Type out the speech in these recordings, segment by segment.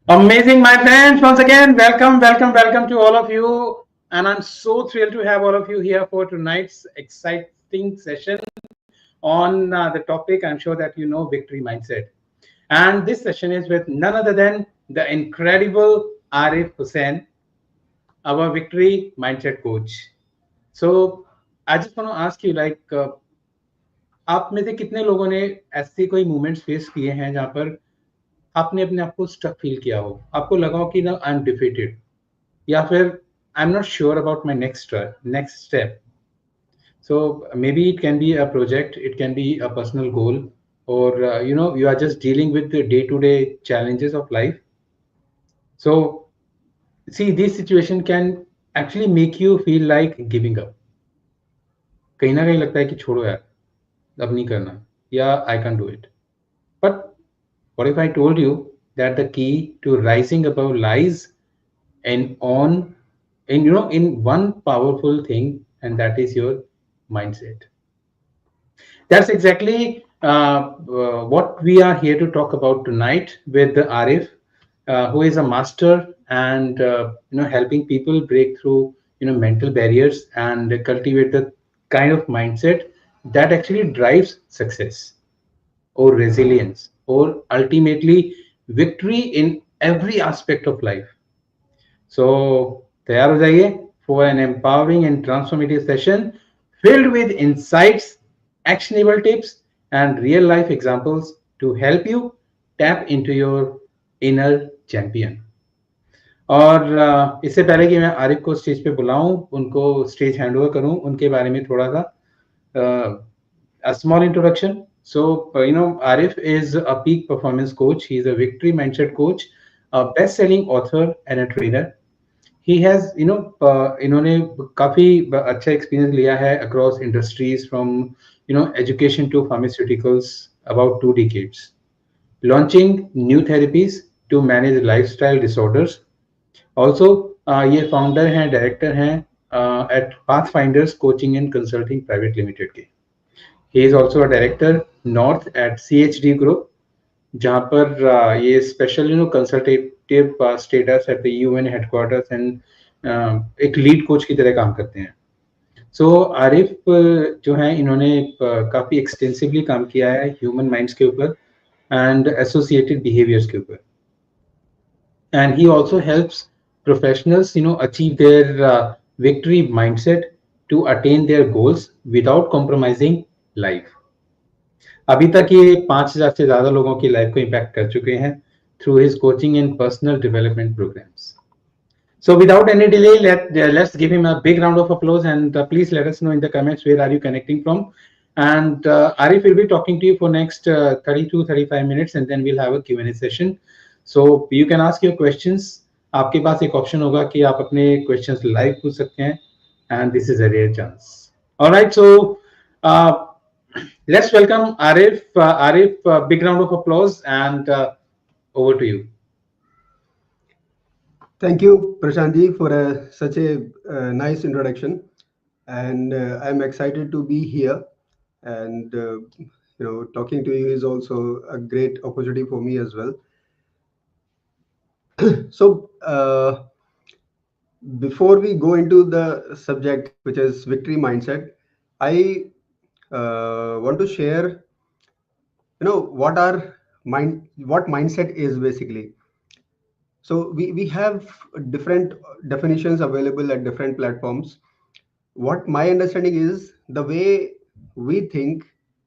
Amazing, my friends. Once again, welcome to all of you. And I'm so thrilled to have all of you here for tonight's exciting session on the topic. I'm sure that you know victory mindset. And this session is with none other than the incredible Arif Hussain, our victory mindset coach. So I just want to ask you, आप में से कितने लोगों ने ऐसे कोई moments face किए हैं जहां पर आपने अपने आप को स्टक फील किया हो, आपको लगा हो कि ना आई एम डिफीटेड, या फिर I am not sure about my next step. So maybe it can be a project, it can be a personal goal, or you are just dealing with the day to day challenges of life. So see, this situation can actually make you feel like giving up. कहीं ना कहीं लगता है कि छोड़ो यार, अब नहीं करना, या I can do it. But what if I told you that the key to rising above lies and on in one powerful thing, and that is your mindset. That's exactly what we are here to talk about tonight with Arif, who is a master and helping people break through mental barriers and cultivate the kind of mindset that actually drives success or resilience or ultimately victory in every aspect of life. So तैयार हो जाइए for an empowering and transformative session filled with insights, actionable tips, and real life examples to help you tap into your inner champion. और इससे पहले कि मैं आरिफ को stage पे बुलाऊं, उनको स्टेज हैंड ओवर करूं, उनके बारे में थोड़ा सा a small introduction. So, Arif is a peak performance coach. He's a victory mindset coach, a best-selling author, and a trainer. He has, इन्होंने काफी अच्छा एक्सपीरियंस लिया है across industries from, education to pharmaceuticals, about 2 decades, launching new therapies to manage lifestyle disorders. Also, ये founder हैं, director हैं at Pathfinders Coaching and Consulting Private Limited के. He is also a director North at CHD Group, जहाँ पर ये special consultative status at the UN headquarters and एक lead coach की तरह काम करते हैं. सो आरिफ जो है, इन्होंने काफी एक्सटेंसिवली काम किया है ह्यूमन माइंड्स के ऊपर एंड एसोसिएटेड बिहेवियर्स के ऊपर. And he also helps professionals achieve their victory mindset to attain their goals without compromising life. अभी तक ये 5,000 से ज्यादा लोगों की लाइफ को इम्पैक्ट कर चुके हैं through his coaching and personal development programs. So without any delay, let's give him a big round of applause, and please let us know in the comments where are you connecting from. And Arif will be talking to you for next 30 to 35 minutes, and then we'll have a Q&A session. So you can ask your questions. आपके पास एक option होगा कि आप अपने questions live पूछ सकते हैं, and this is a rare chance. All right, so let's welcome Arif. Arif, big round of applause, and over to you. Thank you, Prashantji, for such a nice introduction, and I'm excited to be here. And talking to you is also a great opportunity for me as well. So, before we go into the subject, which is victory mindset, I want to share, what mindset is basically. So we have different definitions available at different platforms. What my understanding is, the way we think,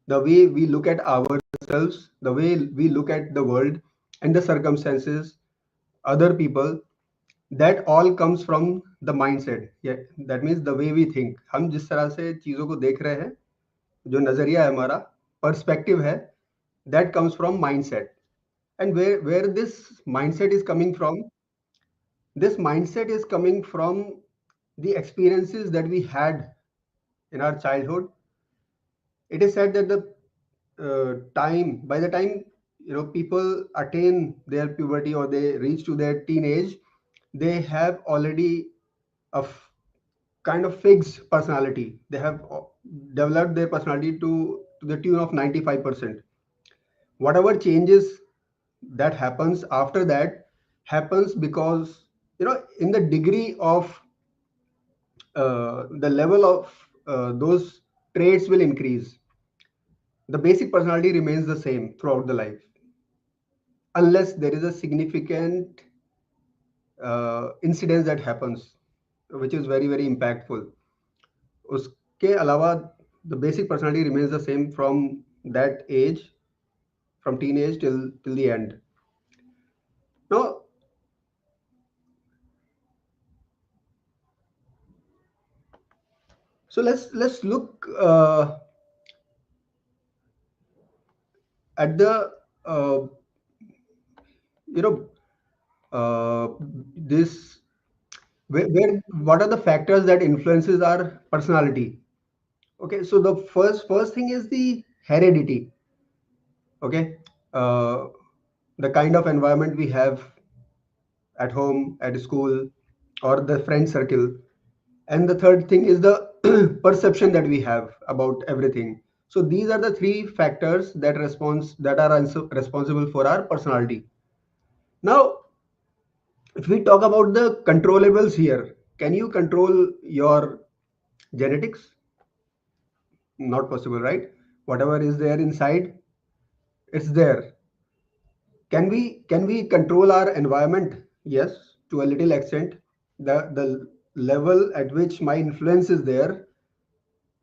the way we look at ourselves, the way we look at the world and the circumstances, other people, that all comes from the mindset. Yeah, that means the way we think. हम जिस तरह से चीजों को देख रहे हैं, जो नजरिया है हमारा, पर्सपेक्टिव है, that comes from mindset. And where this mindset is coming from, this mindset is coming from the experiences that we had in our childhood. It is said that by the time people attain their puberty or they reach to their teenage, they have already a kind of fixed personality. They have developed their personality to the tune of 95%. Whatever changes that happens after that happens because, in the degree of the level of those traits will increase. The basic personality remains the same throughout the life, unless there is a significant incident that happens, which is very, very impactful. उसके अलावा the basic personality remains the same from that age, from teenage till the end. Now, so let's look at the uh, you know this where what are the factors that influences our personality. Okay, so the first thing is the heredity. Okay, uh, the kind of environment we have at home, at school, or the friend circle. And the third thing is the perception that we have about everything. So these are the three factors that are responsible for our personality. Now, if we talk about the controllables here, can you control your genetics? Not possible, right? Whatever is there inside, it's there. Can we control our environment? Yes, to a little extent. The level at which my influence is there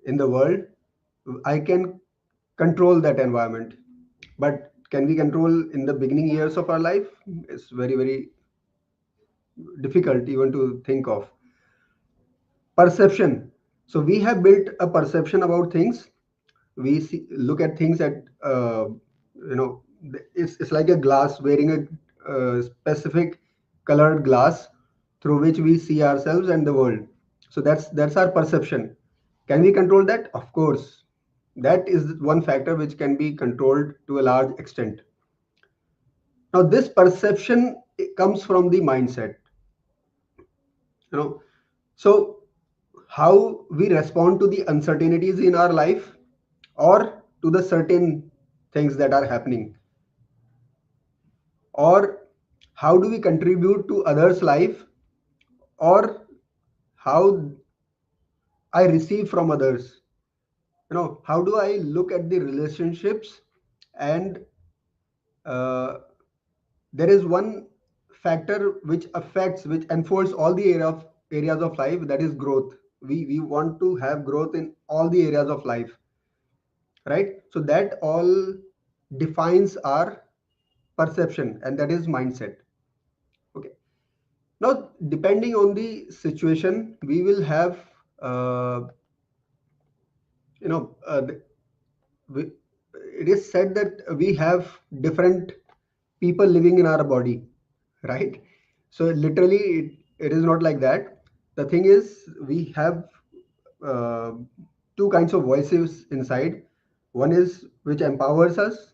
in the world, I can control that environment. But can we control in the beginning years of our life? It's very, very difficult even to think of. Perception. So we have built a perception about things. Look at things at it's like a glass, wearing a specific colored glass through which we see ourselves and the world. So that's our perception. Can we control that? Of course. That is one factor which can be controlled to a large extent. Now, this perception comes from the mindset. You know, so how we respond to the uncertainties in our life or to the certain things that are happening, or how do we contribute to others' life, or how I receive from others. How do I look at the relationships, and uh, there is one factor which unfolds all the areas of life, that is growth. We want to have growth in all the areas of life, right? So that all defines our perception, and that is mindset. Okay, now depending on the situation, we will have uh, you know the, we, it is said that we have different people living in our body, right? So literally it is not like that. The thing is, we have uh, two kinds of voices inside. One is which empowers us,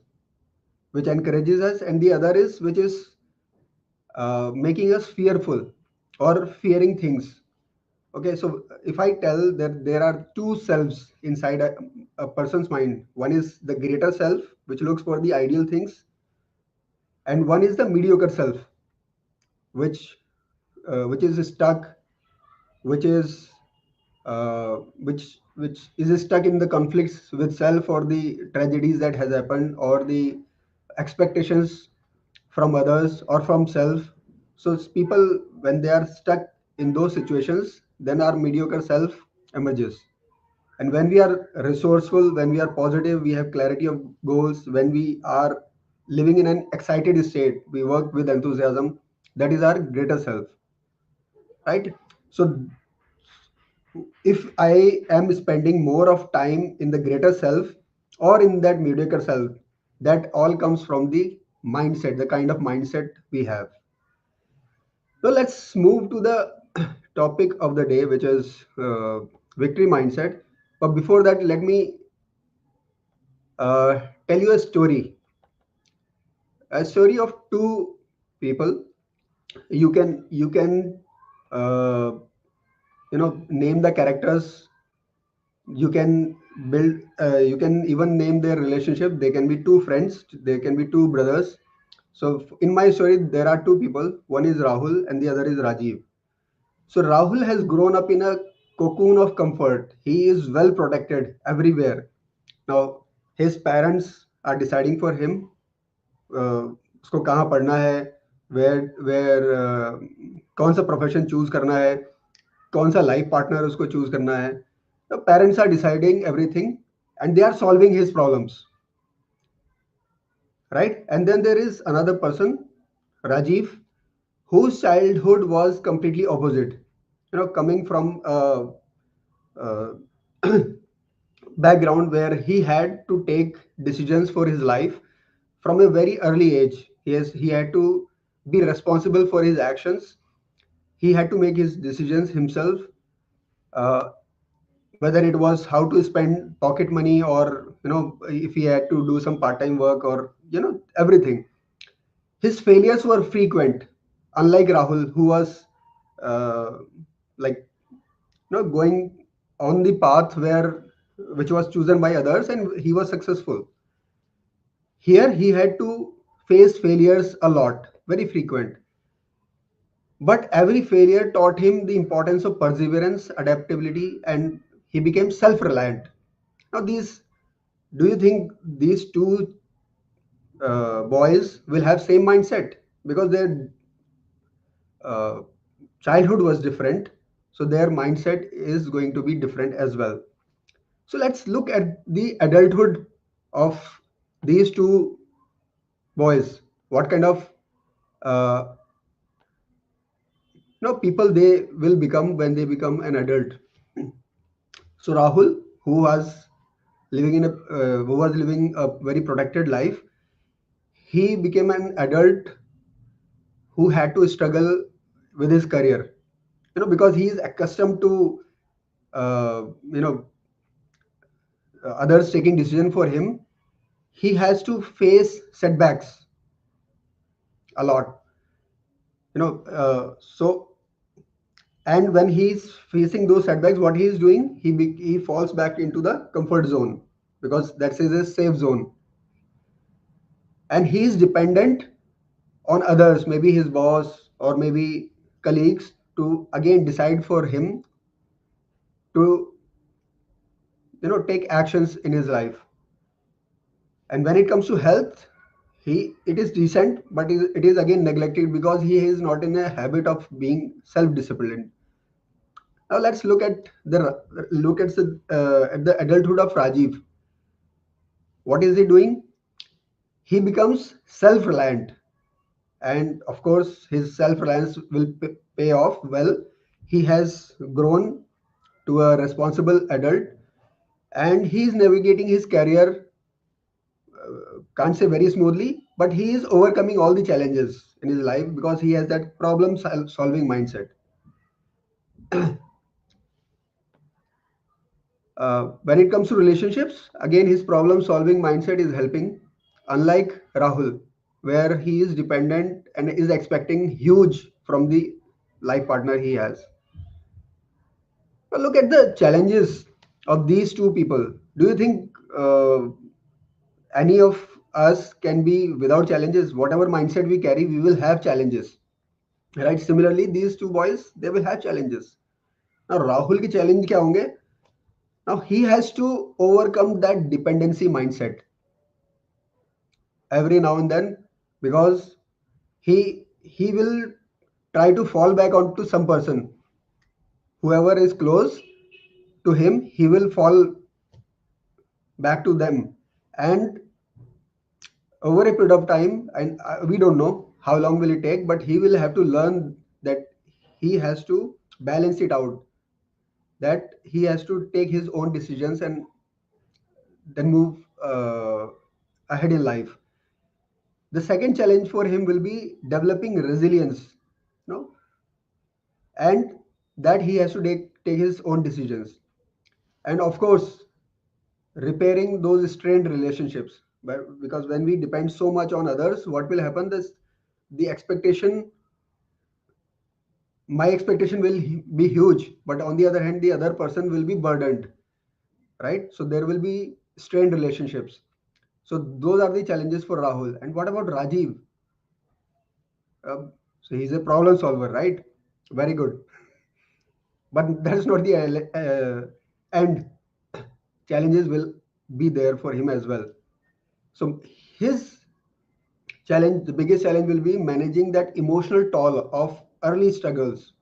which encourages us, and the other is which is making us fearful or fearing things. Okay, so if I tell that there are two selves inside a person's mind, one is the greater self, which looks for the ideal things, and one is the mediocre self, which which is stuck, which is which is stuck in the conflicts with self, or the tragedies that has happened, or the expectations from others or from self. So people, when they are stuck in those situations, then our mediocre self emerges. And when we are resourceful, when we are positive, we have clarity of goals, when we are living in an excited state, we work with enthusiasm, that is our greater self, right? So if I am spending more of time in the greater self or in that mediocre self, that all comes from the mindset, the kind of mindset we have. So let's move to the topic of the day, which is victory mindset. But before that, let me tell you a story of two people. You can uh, name the characters. You can you can even name their relationship. They can be two friends, they can be two brothers, So in my story, there are two people. One is Rahul and the other is Rajiv. So Rahul has grown up in a cocoon of comfort. He is well protected everywhere. Now his parents are deciding for him. उसको कहाँ पढ़ना है, where कौन सा profession choose करना है, कौन सा लाइफ पार्टनर उसको चूज करना है. The parents are deciding everything and they are solving his problems, right? And then there is another person, Rajiv, whose childhood was completely opposite. Coming from a background where he had to take decisions for his life from a very early age. He had to be responsible for his actions. He had to make his decisions himself. Uh, Whether it was how to spend pocket money, or if he had to do some part-time work, or everything. His failures were frequent, unlike Rahul, who was uh, like going on the path where which was chosen by others and he was successful. Here he had to face failures a lot, very frequent. But every failure taught him the importance of perseverance, adaptability, and he became self-reliant. Now, do you think these two boys will have same mindset? Because their uh, childhood was different, so their mindset is going to be different as well. So let's look at the adulthood of these two boys. What kind of uh, people they will become when they become an adult. So Rahul, who was living a very protected life, he became an adult who had to struggle with his career. Because he is accustomed to uh, you know others taking decision for him, he has to face setbacks a lot. So and when he's facing those setbacks, what he is doing, he falls back into the comfort zone, because that's his safe zone, and he is dependent on others, maybe his boss or maybe colleagues, to again decide for him to take actions in his life. And when it comes to health, it is decent, but it is again neglected because he is not in a habit of being self-disciplined. Now let's look at the adulthood of Rajiv. What is he doing? He becomes self-reliant, and of course his self-reliance will pay off well. He has grown to a responsible adult, and he is navigating his career, can't say very smoothly, but he is overcoming all the challenges in his life because he has that problem solving mindset. When it comes to relationships, again, his problem solving mindset is helping, unlike Rahul, where he is dependent and is expecting huge from the life partner he has. But look at the challenges of these two people. Do you think any of us can be without challenges? Whatever mindset we carry, we will have challenges, right? Similarly, these two boys, they will have challenges. Now, Rahul ki challenge kya honge? Now he has to overcome that dependency mindset every now and then, because he will try to fall back onto some person, whoever is close to him, he will fall back to them. And over a period of time, and we don't know how long will it take, but he will have to learn that he has to balance it out, that he has to take his own decisions and then move ahead in life. The second challenge for him will be developing resilience, you know, and that he has to take his own decisions. And of course, repairing those strained relationships. But because when we depend so much on others, what will happen is the expectation, my expectation will be huge, but on the other hand, the other person will be burdened, right? So there will be strained relationships. So those are the challenges for Rahul. And what about Rajiv? So he's a problem solver, right? Very good. But that's not the end. Challenges will be there for him as well. So his challenge, the biggest challenge will be managing that emotional toll of early struggles,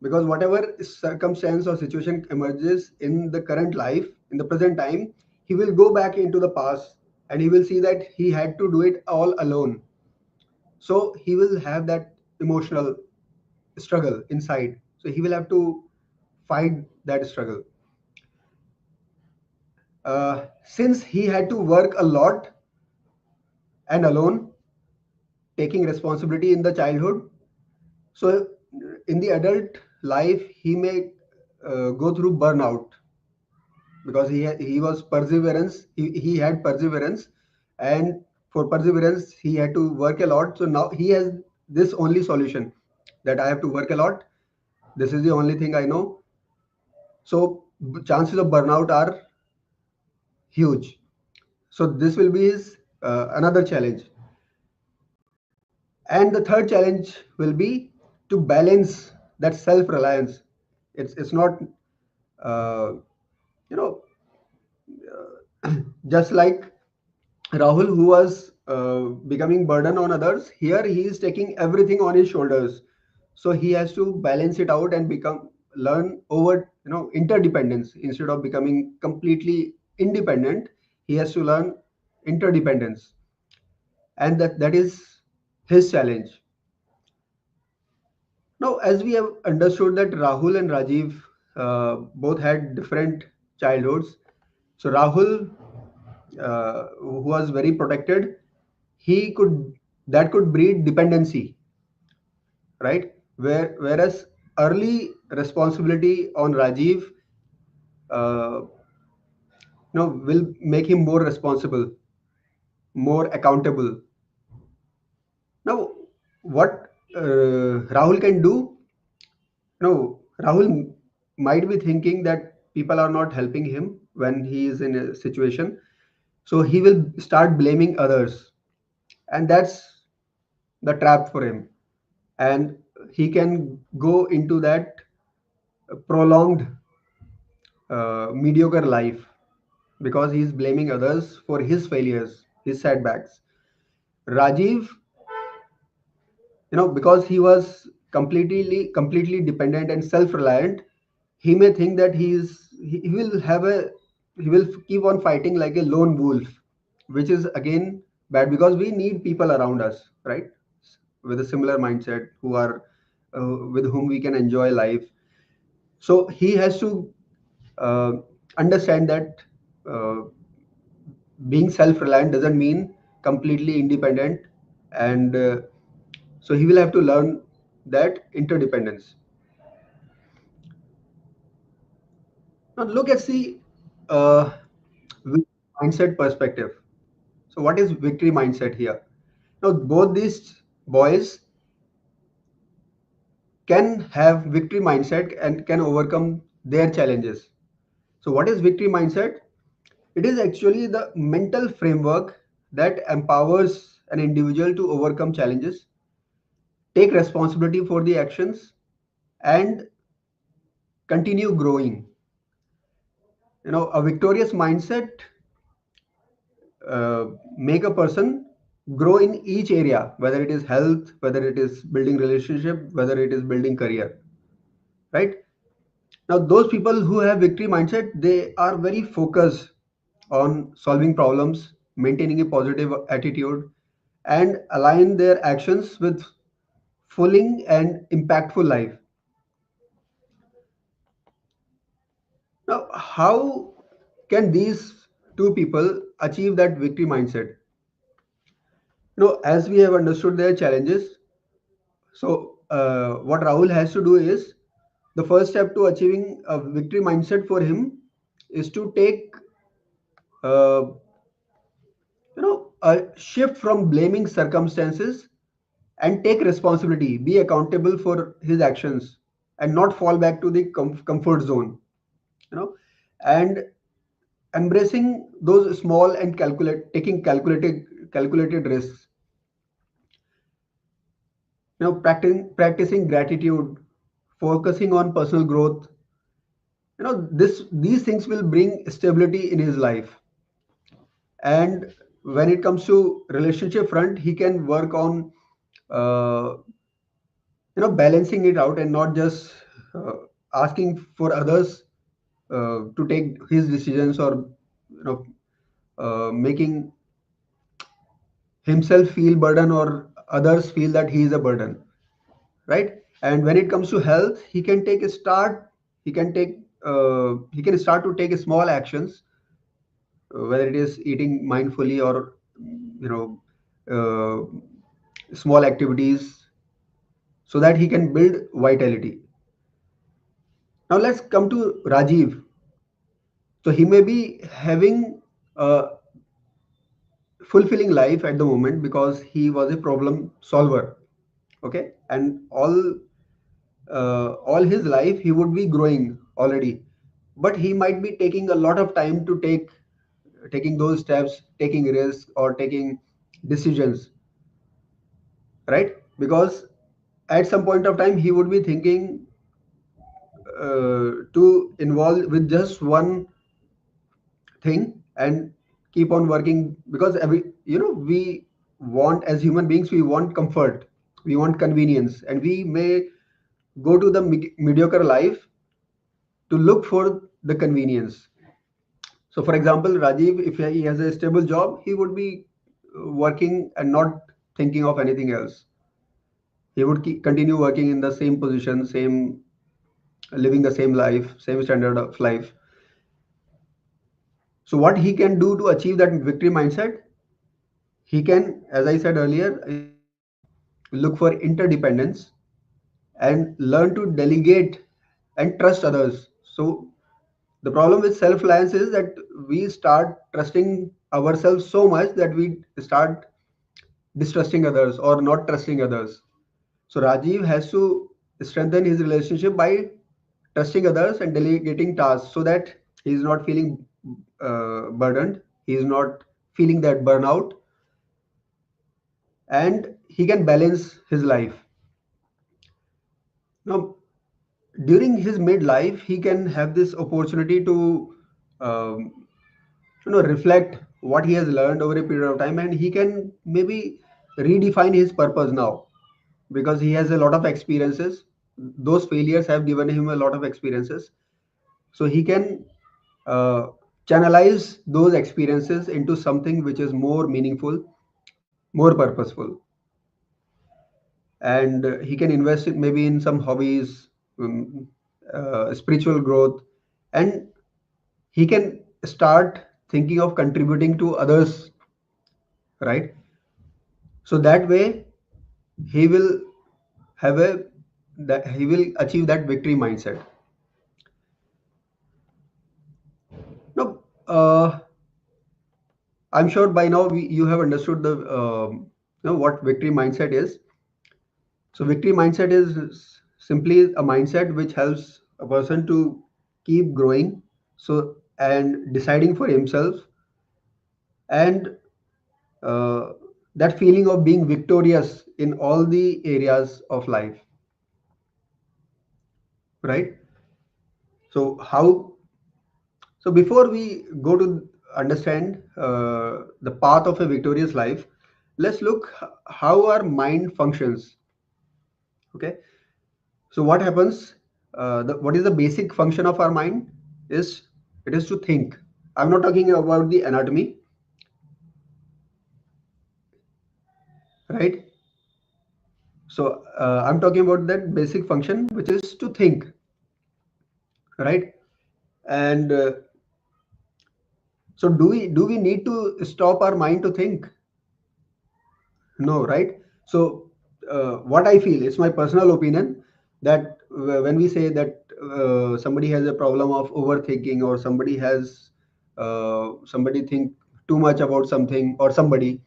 because whatever circumstance or situation emerges in the current life, in the present time, he will go back into the past and he will see that he had to do it all alone. So he will have that emotional struggle inside. So he will have to fight that struggle. Since he had to work a lot and alone, taking responsibility in the childhood, so in the adult life, he may go through burnout, because he was perseverance. He had perseverance, and for perseverance, he had to work a lot. So now he has this only solution, that I have to work a lot. This is the only thing I know. So chances of burnout are huge. So this will be his another challenge. And the third challenge will be to balance that self-reliance. It's not you know just like Rahul, who was becoming burden on others, here he is taking everything on his shoulders. So he has to balance it out and learn over interdependence. Instead of becoming completely independent, he has to learn interdependence, and that is his challenge. Now, as we have understood that Rahul and Rajiv both had different childhoods. So Rahul, who was very protected, he could that could breed dependency, right? Whereas early responsibility on Rajiv, will make him more responsible, more accountable. Now, what Rahul can do? Rahul might be thinking that people are not helping him when he is in a situation, so he will start blaming others, and that's the trap for him. And he can go into that prolonged mediocre life, because he is blaming others for his failures, his setbacks. Rajiv, because he was completely dependent and self-reliant, he may think that he will have a he will keep on fighting like a lone wolf, which is again bad, because we need people around us, right? With a similar mindset, who are with whom we can enjoy life. So he has to uh, understand that uh, being self-reliant doesn't mean completely independent, and so he will have to learn that interdependence. Now look at the uh, mindset perspective. So what is victory mindset here? Now both these boys can have victory mindset and can overcome their challenges. So what is victory mindset? It is actually the mental framework that empowers an individual to overcome challenges, take responsibility for the actions, and continue growing. A victorious mindset uh, make a person grow in each area, whether it is health, whether it is building relationship, whether it is building career, right? Now those people who have victory mindset, they are very focused on solving problems, maintaining a positive attitude, and align their actions with fulfilling and impactful life. Now, how can these two people achieve that victory mindset? As we have understood their challenges, so what Rahul has to do is, the first step to achieving a victory mindset for him is to take uh, a shift from blaming circumstances and take responsibility, be accountable for his actions, and not fall back to the comfort zone. And embracing those small and taking calculated risks. Practicing gratitude, focusing on personal growth. These things will bring stability in his life. And when it comes to relationship front, he can work on uh, balancing it out and not just uh, asking for others to take his decisions, or making himself feel burden or others feel that he is a burden, right? And when it comes to health, he can start to take small actions, whether it is eating mindfully or you know small activities, so that he can build vitality. Now let's come to Rajiv. So he may be having a fulfilling life at the moment because he was a problem solver. Okay, and all his life he would be growing already, but he might be taking a lot of time to taking those steps, taking risks, or taking decisions, right? Because at some point of time he would be thinking to involve with just one thing and keep on working, because we want, as human beings, we want comfort, we want convenience, and we may go to the mediocre life to look for the convenience. So for example, Rajiv, if he has a stable job, he would be working and not thinking of anything else. He would continue working in the same position, same, living the same life, same standard of life. So what he can do to achieve that victory mindset, he can, as I said earlier, is look for interdependence and learn to delegate and trust others. So the problem with self reliance is that we start trusting ourselves so much that we start distrusting others or not trusting others. So Rajiv has to strengthen his relationship by trusting others and delegating tasks, so that he is not feeling burdened, he is not feeling that burnout, and he can balance his life. Now, during his midlife, he can have this opportunity to um, reflect what he has learned over a period of time, and he can maybe redefine his purpose now, because he has a lot of experiences. Those failures have given him a lot of experiences, so he can uh, channelize those experiences into something which is more meaningful, more purposeful. And he can invest it maybe in some hobbies, spiritual growth, and he can start thinking of contributing to others, right? So that way he will have a that he will achieve that victory mindset. No, I'm sure by now you have understood the what victory mindset is. So victory mindset is simply a mindset which helps a person to keep growing, so, and deciding for himself, and uh, that feeling of being victorious in all the areas of life, right? So how so before we go to understand the path of a victorious life, let's look how our mind functions. Okay, so what happens, what is the basic function of our mind? Is It is to think. I'm not talking about the anatomy, right? So I'm talking about that basic function, which is to think, right? And so do we need to stop our mind to think? No, right? So what I feel, it's my personal opinion, that when we say that somebody has a problem of overthinking, or somebody think too much about something or somebody,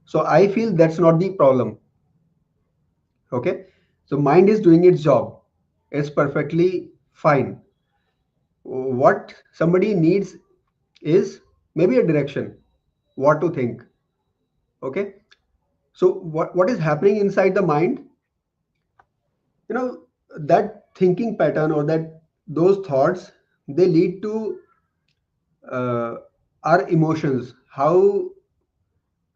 so I feel that's not the problem. Okay, so mind is doing its job, it's perfectly fine. What somebody needs is maybe a direction, what to think. Okay, so what is happening inside the mind? you know, that thinking pattern or that those thoughts, they lead to uh, our emotions, how,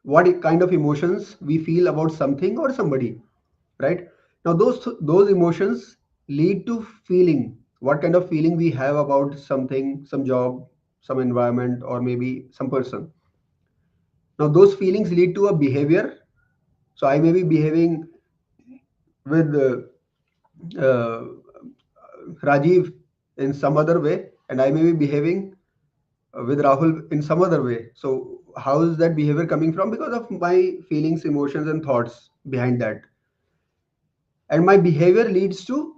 what kind of emotions we feel about something or somebody, right? Now those emotions lead to feeling, what kind of feeling we have about something, some job, some environment, or maybe some person. Now those feelings lead to a behavior. So I may be behaving with uh, Rajiv in some other way, and I may be behaving with Rahul in some other way. So how is that behavior coming from? Because of my feelings, emotions, and thoughts behind that. And my behavior leads to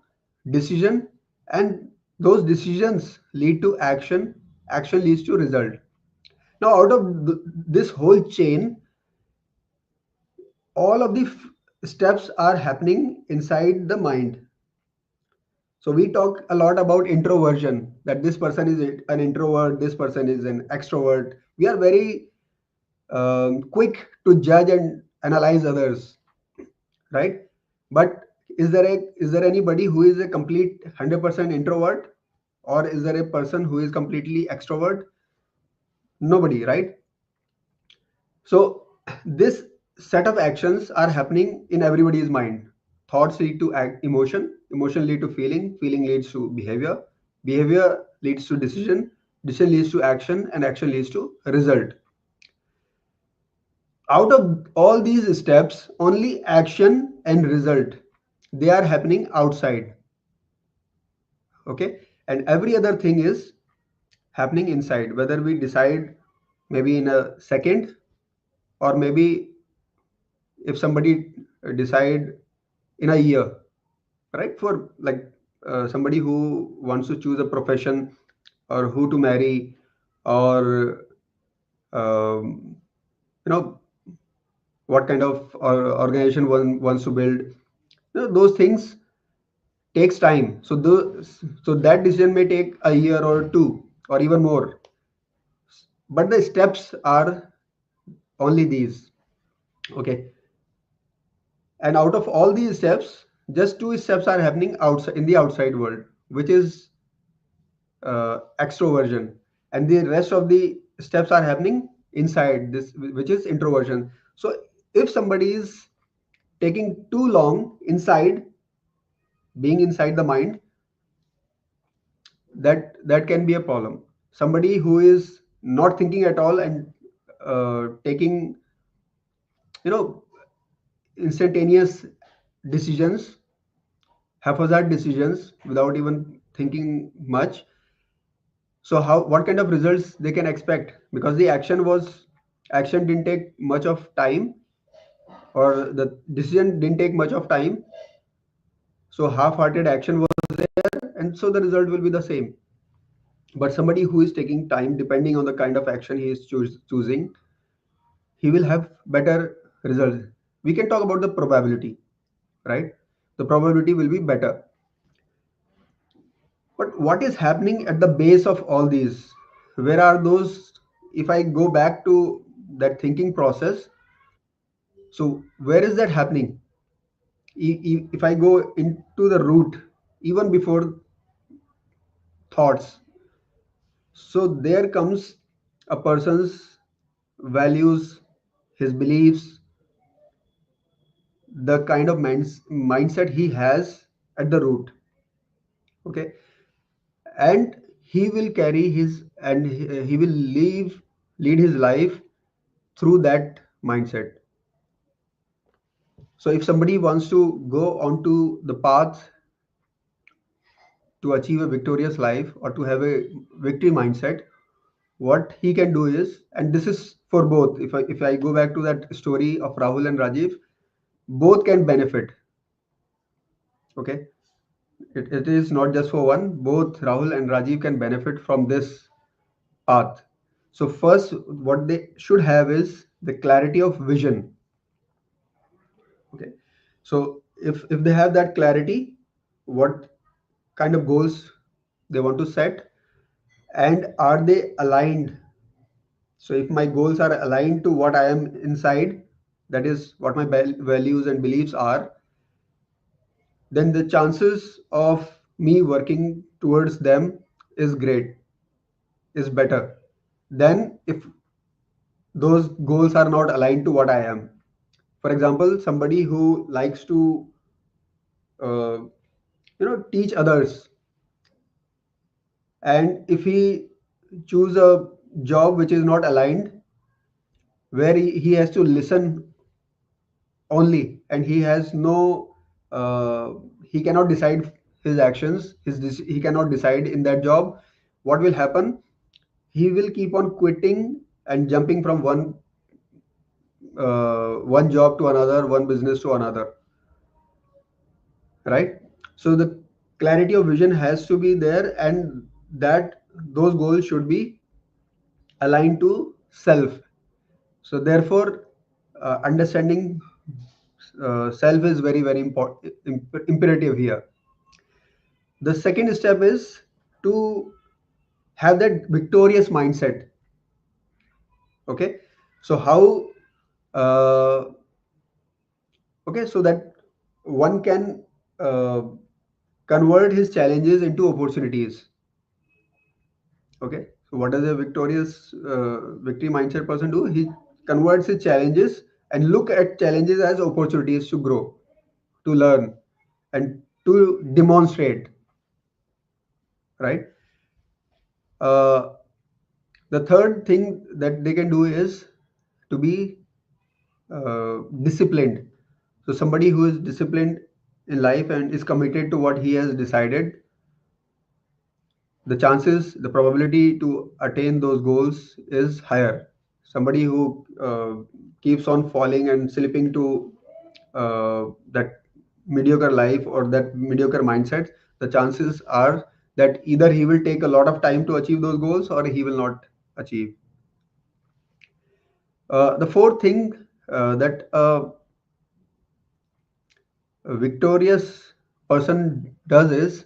decision, and those decisions lead to action. Action leads to result. Now, out of this whole chain, all of the steps are happening inside the mind. So we talk a lot about introversion, that this person is an introvert, this person is an extrovert. We are very quick to judge and analyze others, right? But is there anybody who is a complete 100% introvert, or is there a person who is completely extrovert? Nobody, right? So this set of actions are happening in everybody's mind. Thoughts lead to emotion, emotion lead to feeling, feeling leads to behavior, behavior leads to decision, decision leads to action, and action leads to result. Out of all these steps, only action and result, they are happening outside. Okay, and every other thing is happening inside, whether we decide maybe in a second, or maybe if somebody decide in a year, right? For like somebody who wants to choose a profession, or who to marry, or you know, what kind of organization one wants to build, those things takes time. So that decision may take a year or two or even more, but the steps are only these. Okay, and out of all these steps, just two steps are happening outside, in the outside world, which is extroversion, and the rest of the steps are happening inside this, which is introversion. So if somebody is taking too long inside, being inside the mind, that can be a problem. Somebody who is not thinking at all and taking, you know, instantaneous decisions, haphazard decisions without even thinking much. So how, what kind of results they can expect? Because the action didn't take much of time, or the decision didn't take much of time. So half-hearted action was there, and so the result will be the same. But somebody who is taking time, depending on the kind of action he is choosing, he will have better results. We can talk about the probability, right? The probability will be better. But what is happening at the base of all these? Where are those? If I go back to that thinking process, so where is that happening? If I go into the root, even before thoughts, so there comes a person's values, his beliefs, the kind of mindset he has at the root. Okay, and he will carry his, and he will lead his life through that mindset. So if somebody wants to go onto the path to achieve a victorious life, or to have a victory mindset, what he can do is, and this is for both, if I go back to that story of Rahul and Rajiv, both can benefit. Okay, it is not just for one, both Rahul and Rajiv can benefit from this path. So first, what they should have is the clarity of vision. Okay, so if they have that clarity, what kind of goals they want to set, and are they aligned? So if my goals are aligned to what I am inside, that is what my values and beliefs are, then the chances of me working towards them is great, is better than if those goals are not aligned to what I am. For example, somebody who likes to uh, teach others, and if he choose a job which is not aligned, where he has to listen only, and he has no uh, he cannot decide his actions, he cannot decide in that job, what will happen? He will keep on quitting and jumping from one job to another, one business to another, right? So the clarity of vision has to be there, and that those goals should be aligned to self. So therefore, understanding self is very very important, imperative here. The second step is to have that victorious mindset. Okay, so how uh, okay, so that one can uh, convert his challenges into opportunities. Okay, so what does a victorious victory mindset person do? He converts his challenges and look at challenges as opportunities to grow, to learn, and to demonstrate, right? uh, the third thing that they can do is to be disciplined. So somebody who is disciplined in life and is committed to what he has decided, the chances, the probability to attain those goals is higher. Somebody who keeps on falling and slipping to that mediocre life or that mediocre mindset, the chances are that either he will take a lot of time to achieve those goals or he will not achieve. The fourth thing that a victorious person does is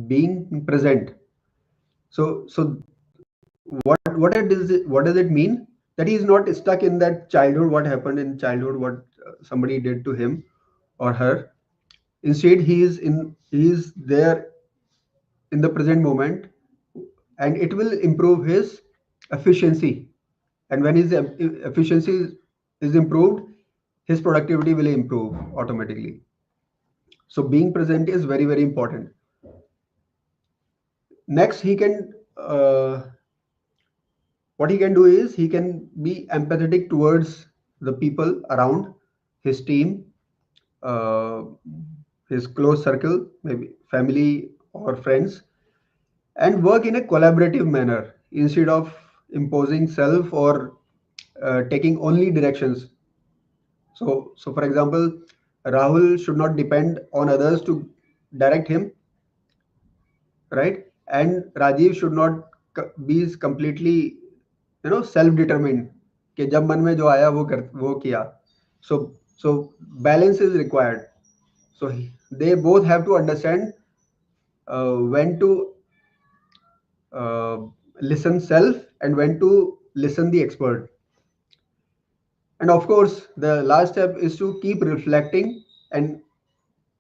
being present. So what does it mean? That he is not stuck in that childhood, what happened in childhood, what somebody did to him or her. Instead, he is there in the present moment, and it will improve his efficiency. And when his efficiency is improved, his productivity will improve automatically. So being present is very very important. Next, he can what he can do is he can be empathetic towards the people around his team, uh, his close circle, maybe family or friends, and work in a collaborative manner instead of imposing self or taking only directions. So for example, Rahul should not depend on others to direct him, right? And Rajiv should not be completely self determined कि जब मन में जो आया वो किया. So balance is required. So they both have to understand when to uh, listen self and when to listen the expert. And of course, the last step is to keep reflecting and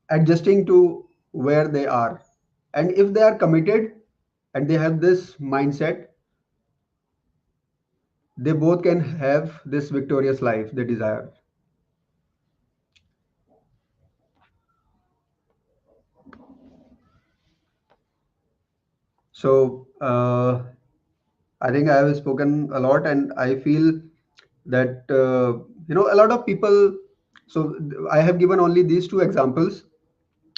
adjusting to where they are. And if they are committed and they have this mindset, they both can have this victorious life they desire. So I think I have spoken a lot, and I feel that a lot of people. So I have given only these two examples,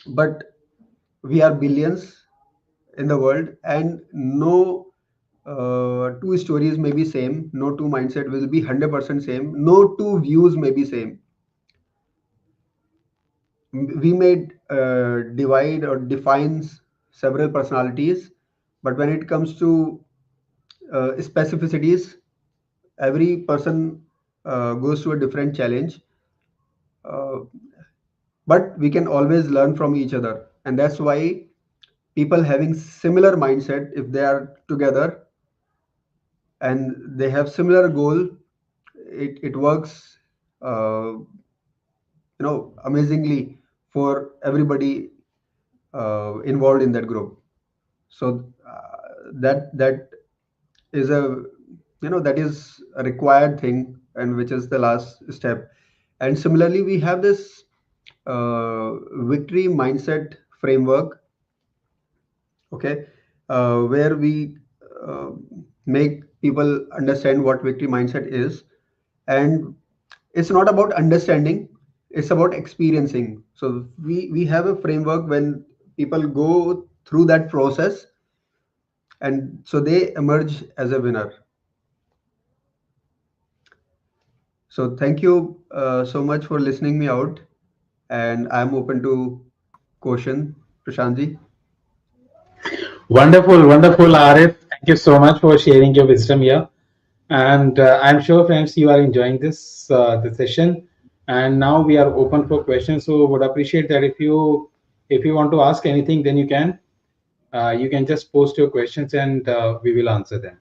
but we are billions in the world, and no two stories may be same, no two mindset will be 100% same, no two views may be same. We may divide or defines several personalities, but when it comes to specificities, every person goes through a different challenge, uh, but we can always learn from each other, and that's why people having similar mindset, if they are together and they have similar goal, it works amazingly for everybody involved in that group. So that is a, that is a required thing, and which is the last step. And similarly, we have this victory mindset framework, okay, where we uh, make people understand what victory mindset is. And it's not about understanding, it's about experiencing. So we have a framework when people go through that process, and so they emerge as a winner. So thank you so much for listening me out, and I'm open to question, Prashantji. Wonderful, wonderful, Arif. Thank you so much for sharing your wisdom here. And I'm sure, friends, you are enjoying this session. And now we are open for questions. So would appreciate that if you want to ask anything, then you can just post your questions and we will answer them,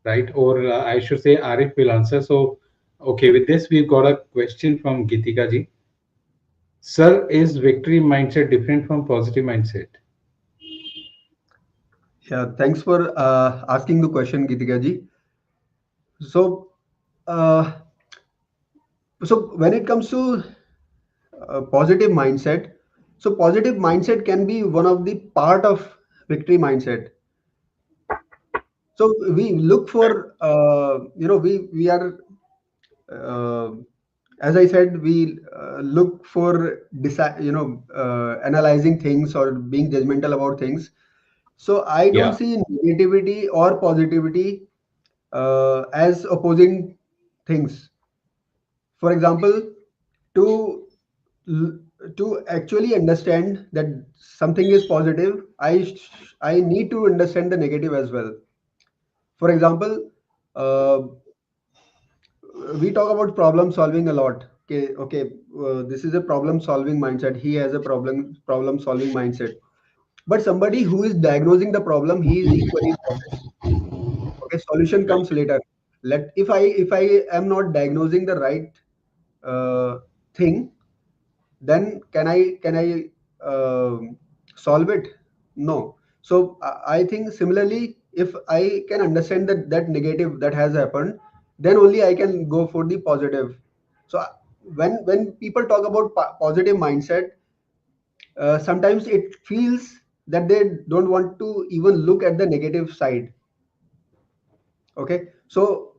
right? Or I should say, Arif will answer. So, okay, with this, we've got a question from Gitika ji. Sir, is victory mindset different from positive mindset? Yeah, thanks for asking the question, Gitika ji. So, uh, so when it comes to positive mindset, so positive mindset can be one of the part of victory mindset. So we look for, we are, uh, as I said, we look for analyzing things or being judgmental about things. So I don't Yeah, see negativity or positivity as opposing things. For example, to to actually understand that something is positive, I need to understand the negative as well. For example, uh, we talk about problem solving a lot. Okay, okay, this is a problem solving mindset. He has a problem solving mindset. But somebody who is diagnosing the problem, he is equally important. Okay, solution right. comes later. Let if I am not diagnosing the right uh, thing, then can I solve it? No. So I think similarly, if I can understand that negative that has happened, then only I can go for the positive. So when people talk about positive mindset, sometimes it feels that they don't want to even look at the negative side. Okay, so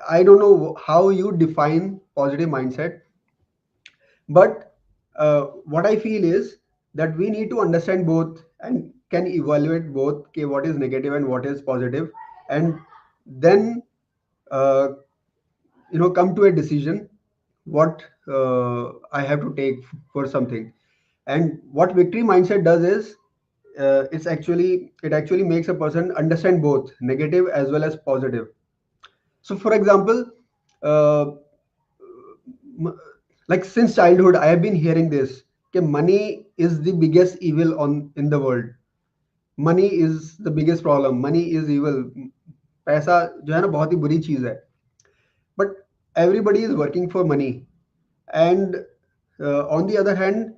I don't know how you define positive mindset, but what I feel is that we need to understand both and can evaluate both. Okay, what is negative and what is positive, and then uh, come to a decision what I have to take for something. And what victory mindset does is it actually makes a person understand both negative as well as positive. So for example, uh, m- like since childhood I have been hearing this, okay, money is the biggest evil on in the world. Money is the biggest problem, money is evil. पैसा जो है ना बहुत ही बुरी चीज है. But everybody is working for money. And on the other hand,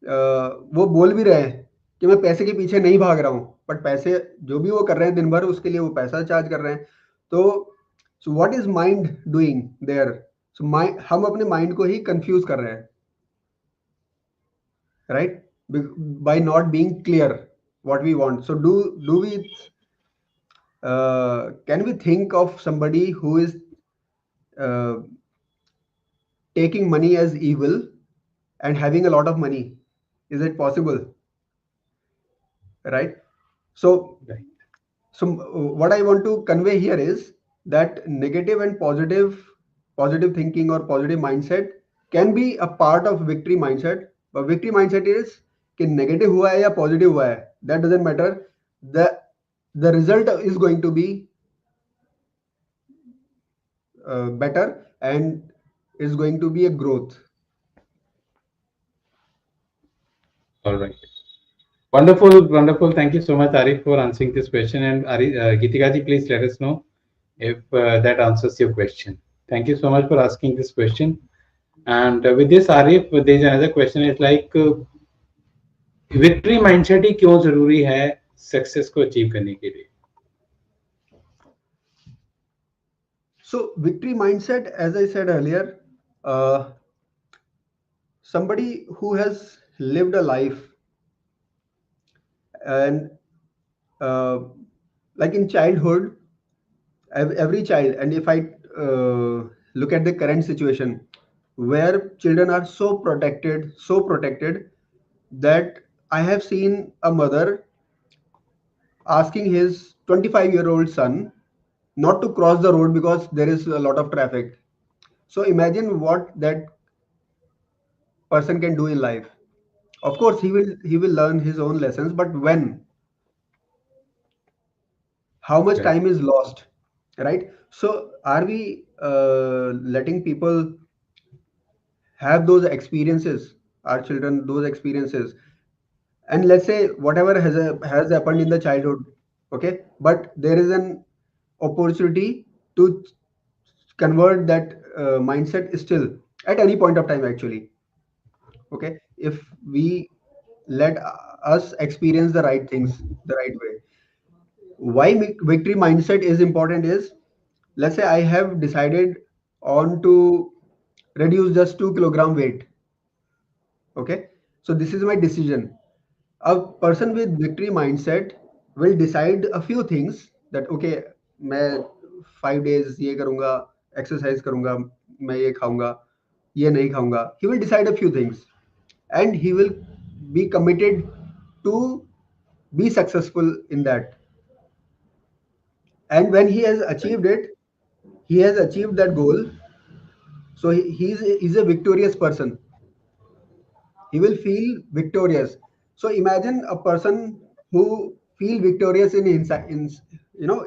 वो बोल भी रहे हैं कि मैं पैसे के पीछे नहीं भाग रहा हूँ, बट पैसे जो भी वो कर रहे हैं दिन भर उसके लिए वो पैसा चार्ज कर रहे हैं. तो so what is mind doing there? So mind, हम अपने माइंड को ही कंफ्यूज कर रहे हैं, right, by not being clear what we want. So do we can we think of somebody who is uh, taking money as evil and having a lot of money? Is it possible? Right. So Right. what I want to convey here is that negative and positive thinking or positive mindset can be a part of victory mindset. But victory mindset is कि negative हुआ है या positive हुआ है, that doesn't matter. The result is going to be better, and is going to be a growth. All right. Wonderful, wonderful. Thank you so much, Arif, for answering this question. And Gitika ji, please let us know if that answers your question. Thank you so much for asking this question. And with this, Arif, there's another question. It's like, victory mindset ही क्यों जरूरी है success को achieve करने के लिए? So victory mindset, as I said earlier, uh, somebody who has lived a life and uh, like in childhood, every child, and if I look at the current situation where children are so protected that I have seen a mother asking his 25-year-old son not to cross the road because there is a lot of traffic. So imagine what that person can do in life. Of course, he will learn his own lessons, but when, how much Right. time is lost, right? So are we letting people have those experiences, our children, those experiences? And let's say whatever has happened in the childhood, okay, but there is an opportunity to convert that mindset still at any point of time, actually. Okay, if we let us experience the right things the right way. Why victory mindset is important is, let's say I have decided on to reduce just 2 kilogram weight. Okay, so this is my decision. A person with victory mindset will decide a few things that okay, मैं 5 days ये करूँगा, exercise करूँगा, मैं ये खाऊंगा, ये नहीं खाऊंगा. He will decide a few things and he will be committed to be successful in that. And when he has achieved it, he has achieved that goal. So he's a victorious person. He will feel victorious. So imagine a person who feel victorious in inside,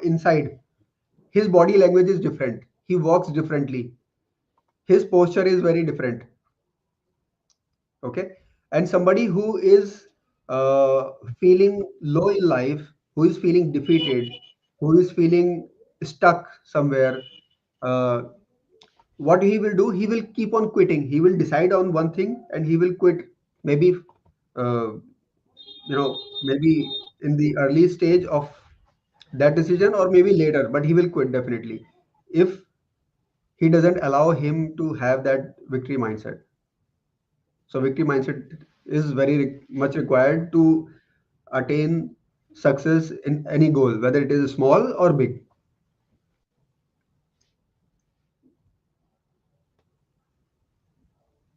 inside. His body language is different. He walks differently. His posture is very different. Okay, and somebody who is feeling low in life, who is feeling defeated, who is feeling stuck somewhere, uh, what he will do, he will keep on quitting. He will decide on one thing and he will quit, maybe uh, maybe in the early stage of that decision or maybe later, but he will quit definitely if he doesn't allow him to have that victory mindset. So victory mindset is very much required to attain success in any goal, whether it is small or big.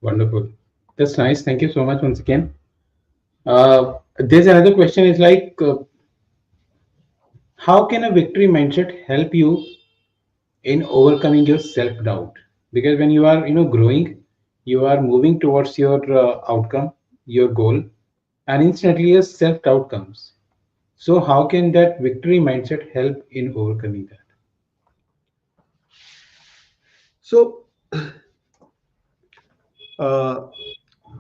Wonderful. That's nice. Thank you so much once again. There's another question is like, how can a victory mindset help you in overcoming your self doubt? Because when you are, growing, you are moving towards your outcome, your goal, and instantly a self doubt comes. So how can that victory mindset help in overcoming that? So uh,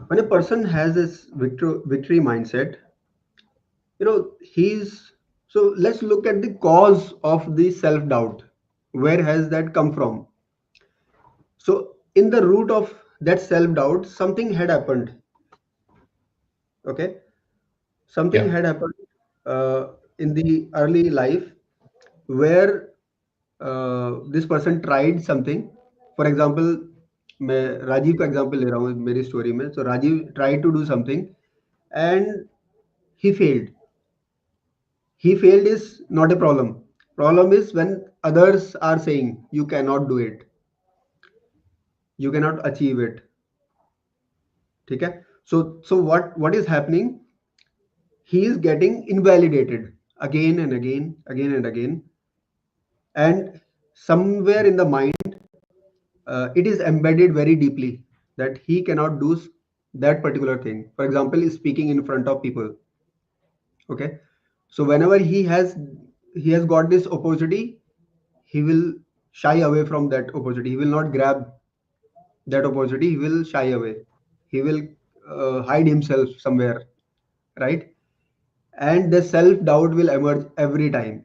when a person has this victory mindset, he's so let's look at the cause of the self doubt. Where has that come from? So in the root of that self doubt, something had happened. Okay, something Yeah. had happened in the early life where this person tried something. For example, मैं राजीव का example ले रहा हूँ मेरी story में. So Rajiv tried to do something and he failed. He failed is not a problem. Problem is when others are saying you cannot do it, you cannot achieve it. ठीक है? So what is happening? He is getting invalidated again and again and again, and somewhere in the mind, it is embedded very deeply that he cannot do that particular thing. For example, is speaking in front of people. Okay, so whenever he has got this opportunity, he will shy away from that opportunity. He will not grab that opportunity. He will shy away. He will hide himself somewhere, right? And the self doubt will emerge every time.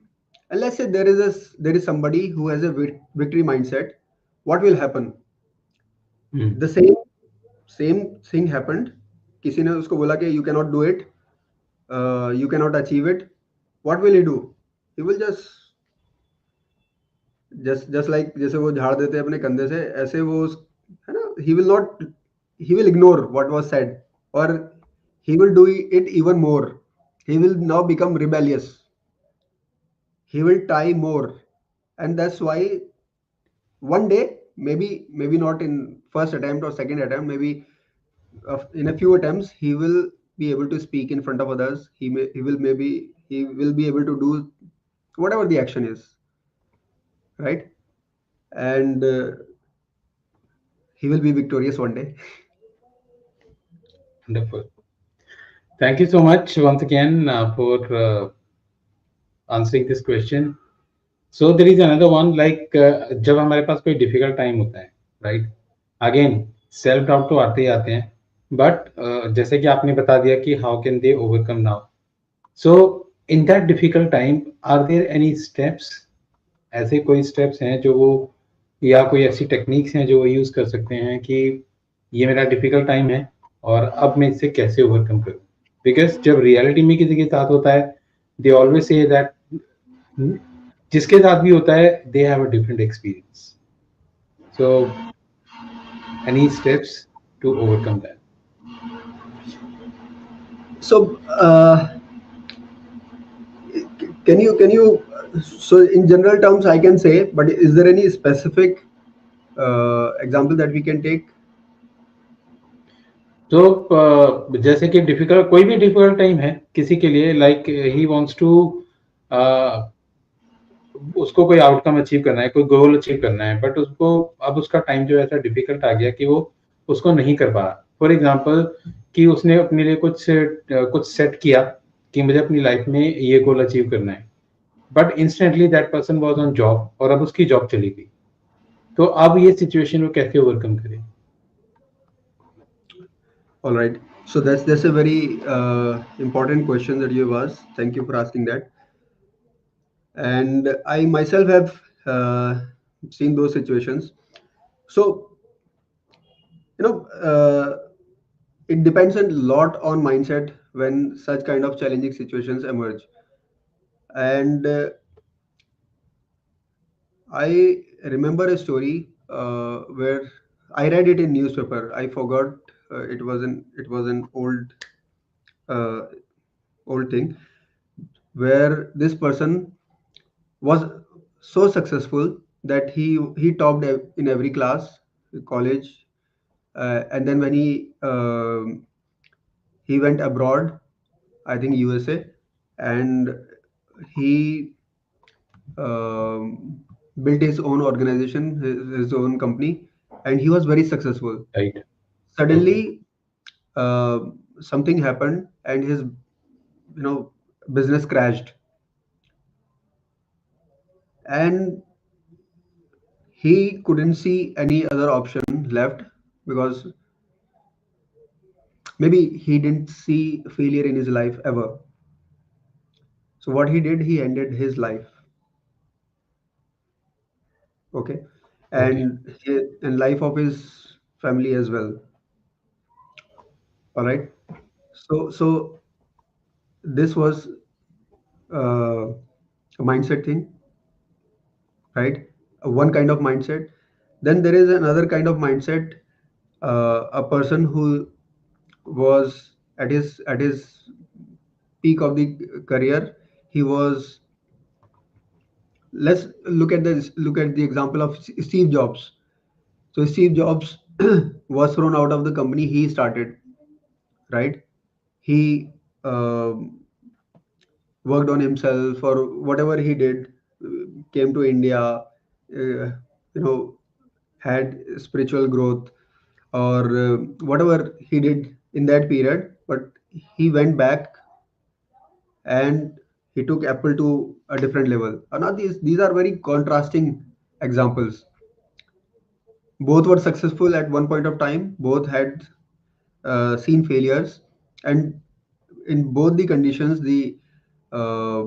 And let's say there is somebody who has a victory mindset. What will happen? Hmm. The same thing happened. किसी ने उसको बोला कि you cannot do it. you cannot achieve it, what will he do? He will just like जैसे वो झाड़ देते हैं अपने कंधे से, ऐसे वो है ना, he will ignore what was said, or he will do it even more. He will now become rebellious. He will try more. And that's why one day, maybe not in first attempt or second attempt, maybe in a few attempts, he will be able to speak in front of others. He will be able to do whatever the action is, right? And he will be victorious one day. Wonderful. Thank you so much once again for answering this question. So there is another one like जब हमारे पास कोई difficult time होता है, right? Again, self doubt तो आते ही आते हैं, but जैसे कि आपने बता दिया कि how can they overcome now? So in that difficult time, are there any steps? ऐसे कोई steps हैं जो वो या कोई ऐसी techniques हैं जो वो use कर सकते हैं कि ये मेरा difficult time है और अब मैं इससे कैसे overcome करूँ? Because जब reality में किसी के साथ होता है, they always say that जिसके साथ भी होता है they have a different experience. So any steps to overcome that? So can you so in general terms I can say, but is there any specific example that we can take? तो जैसे कि difficult कोई भी difficult time है किसी के लिए, like he wants to उसको कोई आउटकम अचीव करना है, कोई गोल अचीव करना है, बट उसको अब उसका टाइम जो ऐसा डिफिकल्ट आ गया कि वो उसको नहीं कर पा रहा. फॉर एग्जांपल कि उसने अपने लिए कुछ सेट किया कि मुझे अपनी लाइफ में ये गोल अचीव करना है, but instantly that person was on job और अब उसकी जॉब चली गई. तो अब ये सिचुएशन वो कैसे ओवरकम करे? All right. So that's a very important question that you have asked. Thank you for asking that. And I myself have seen those situations. So you know, it depends a lot on mindset when such kind of challenging situations emerge. And I remember a story where I read it in newspaper. I forgot, it was an uh, old thing, where this person was so successful that he topped in every class, college, and then when he went abroad, I think USA, and he built his own organization, his own company, and he was very successful. Right. Okay. Suddenly, uh, something happened, and his business crashed, and he couldn't see any other option left, because maybe he didn't see failure in his life ever. So what he did, he ended his life. Okay. Okay. And life of his family as well. All right. So this was a mindset thing, right? One kind of mindset. Then there is another kind of mindset. A person who was at his peak of the career. He was, let's look at the example of Steve Jobs. So Steve Jobs was thrown out of the company he started, right? He worked on himself, or whatever he did, came to India, had spiritual growth, or whatever he did in that period. But he went back and he took Apple to a different level. Now these are very contrasting examples. Both were successful at one point of time. Both had seen failures, and in both the conditions, uh,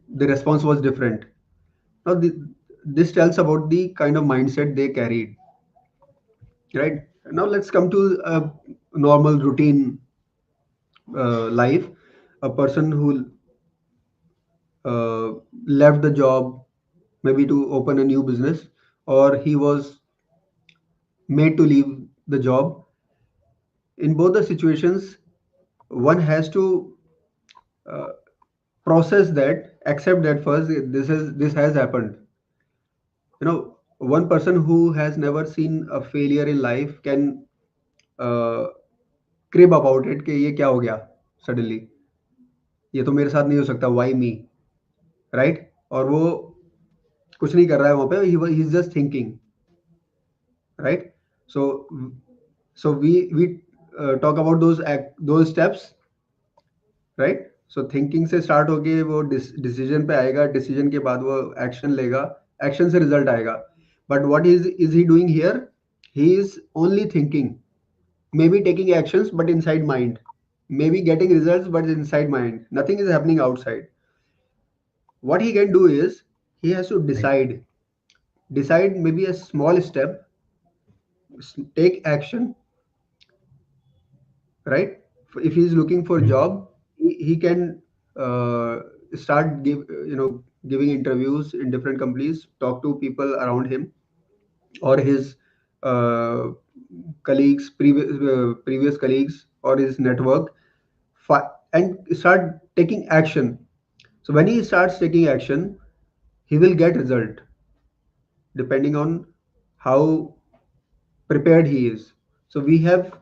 the response was different. Now, this tells about the kind of mindset they carried, right? Now, let's come to a normal routine life, a person who uh, left the job maybe to open a new business, or he was made to leave the job. In both the situations, one has to uh, process that, accept that first. This has happened. One person who has never seen a failure in life can uh, crib about it कि ये क्या हो गया suddenly, ये तो मेरे साथ नहीं हो सकता, why me, right? और वो कुछ नहीं कर रहा है वहाँ पे, he is just thinking, right? So we talk about those steps, right? So thinking से start होके वो decision पे आएगा, decision के बाद वो action लेगा, action से result आएगा. But what is he doing here? He is only thinking, maybe taking actions but inside mind, maybe getting results but inside mind, nothing is happening outside. What he can do is he has to Right. decide maybe a small step, take action, right? If he is looking for Mm. job, he can start giving interviews in different companies, talk to people around him or his uh, colleagues, previous colleagues, or his network, and start taking action. So when he starts taking action, he will get result depending on how prepared he is. So we have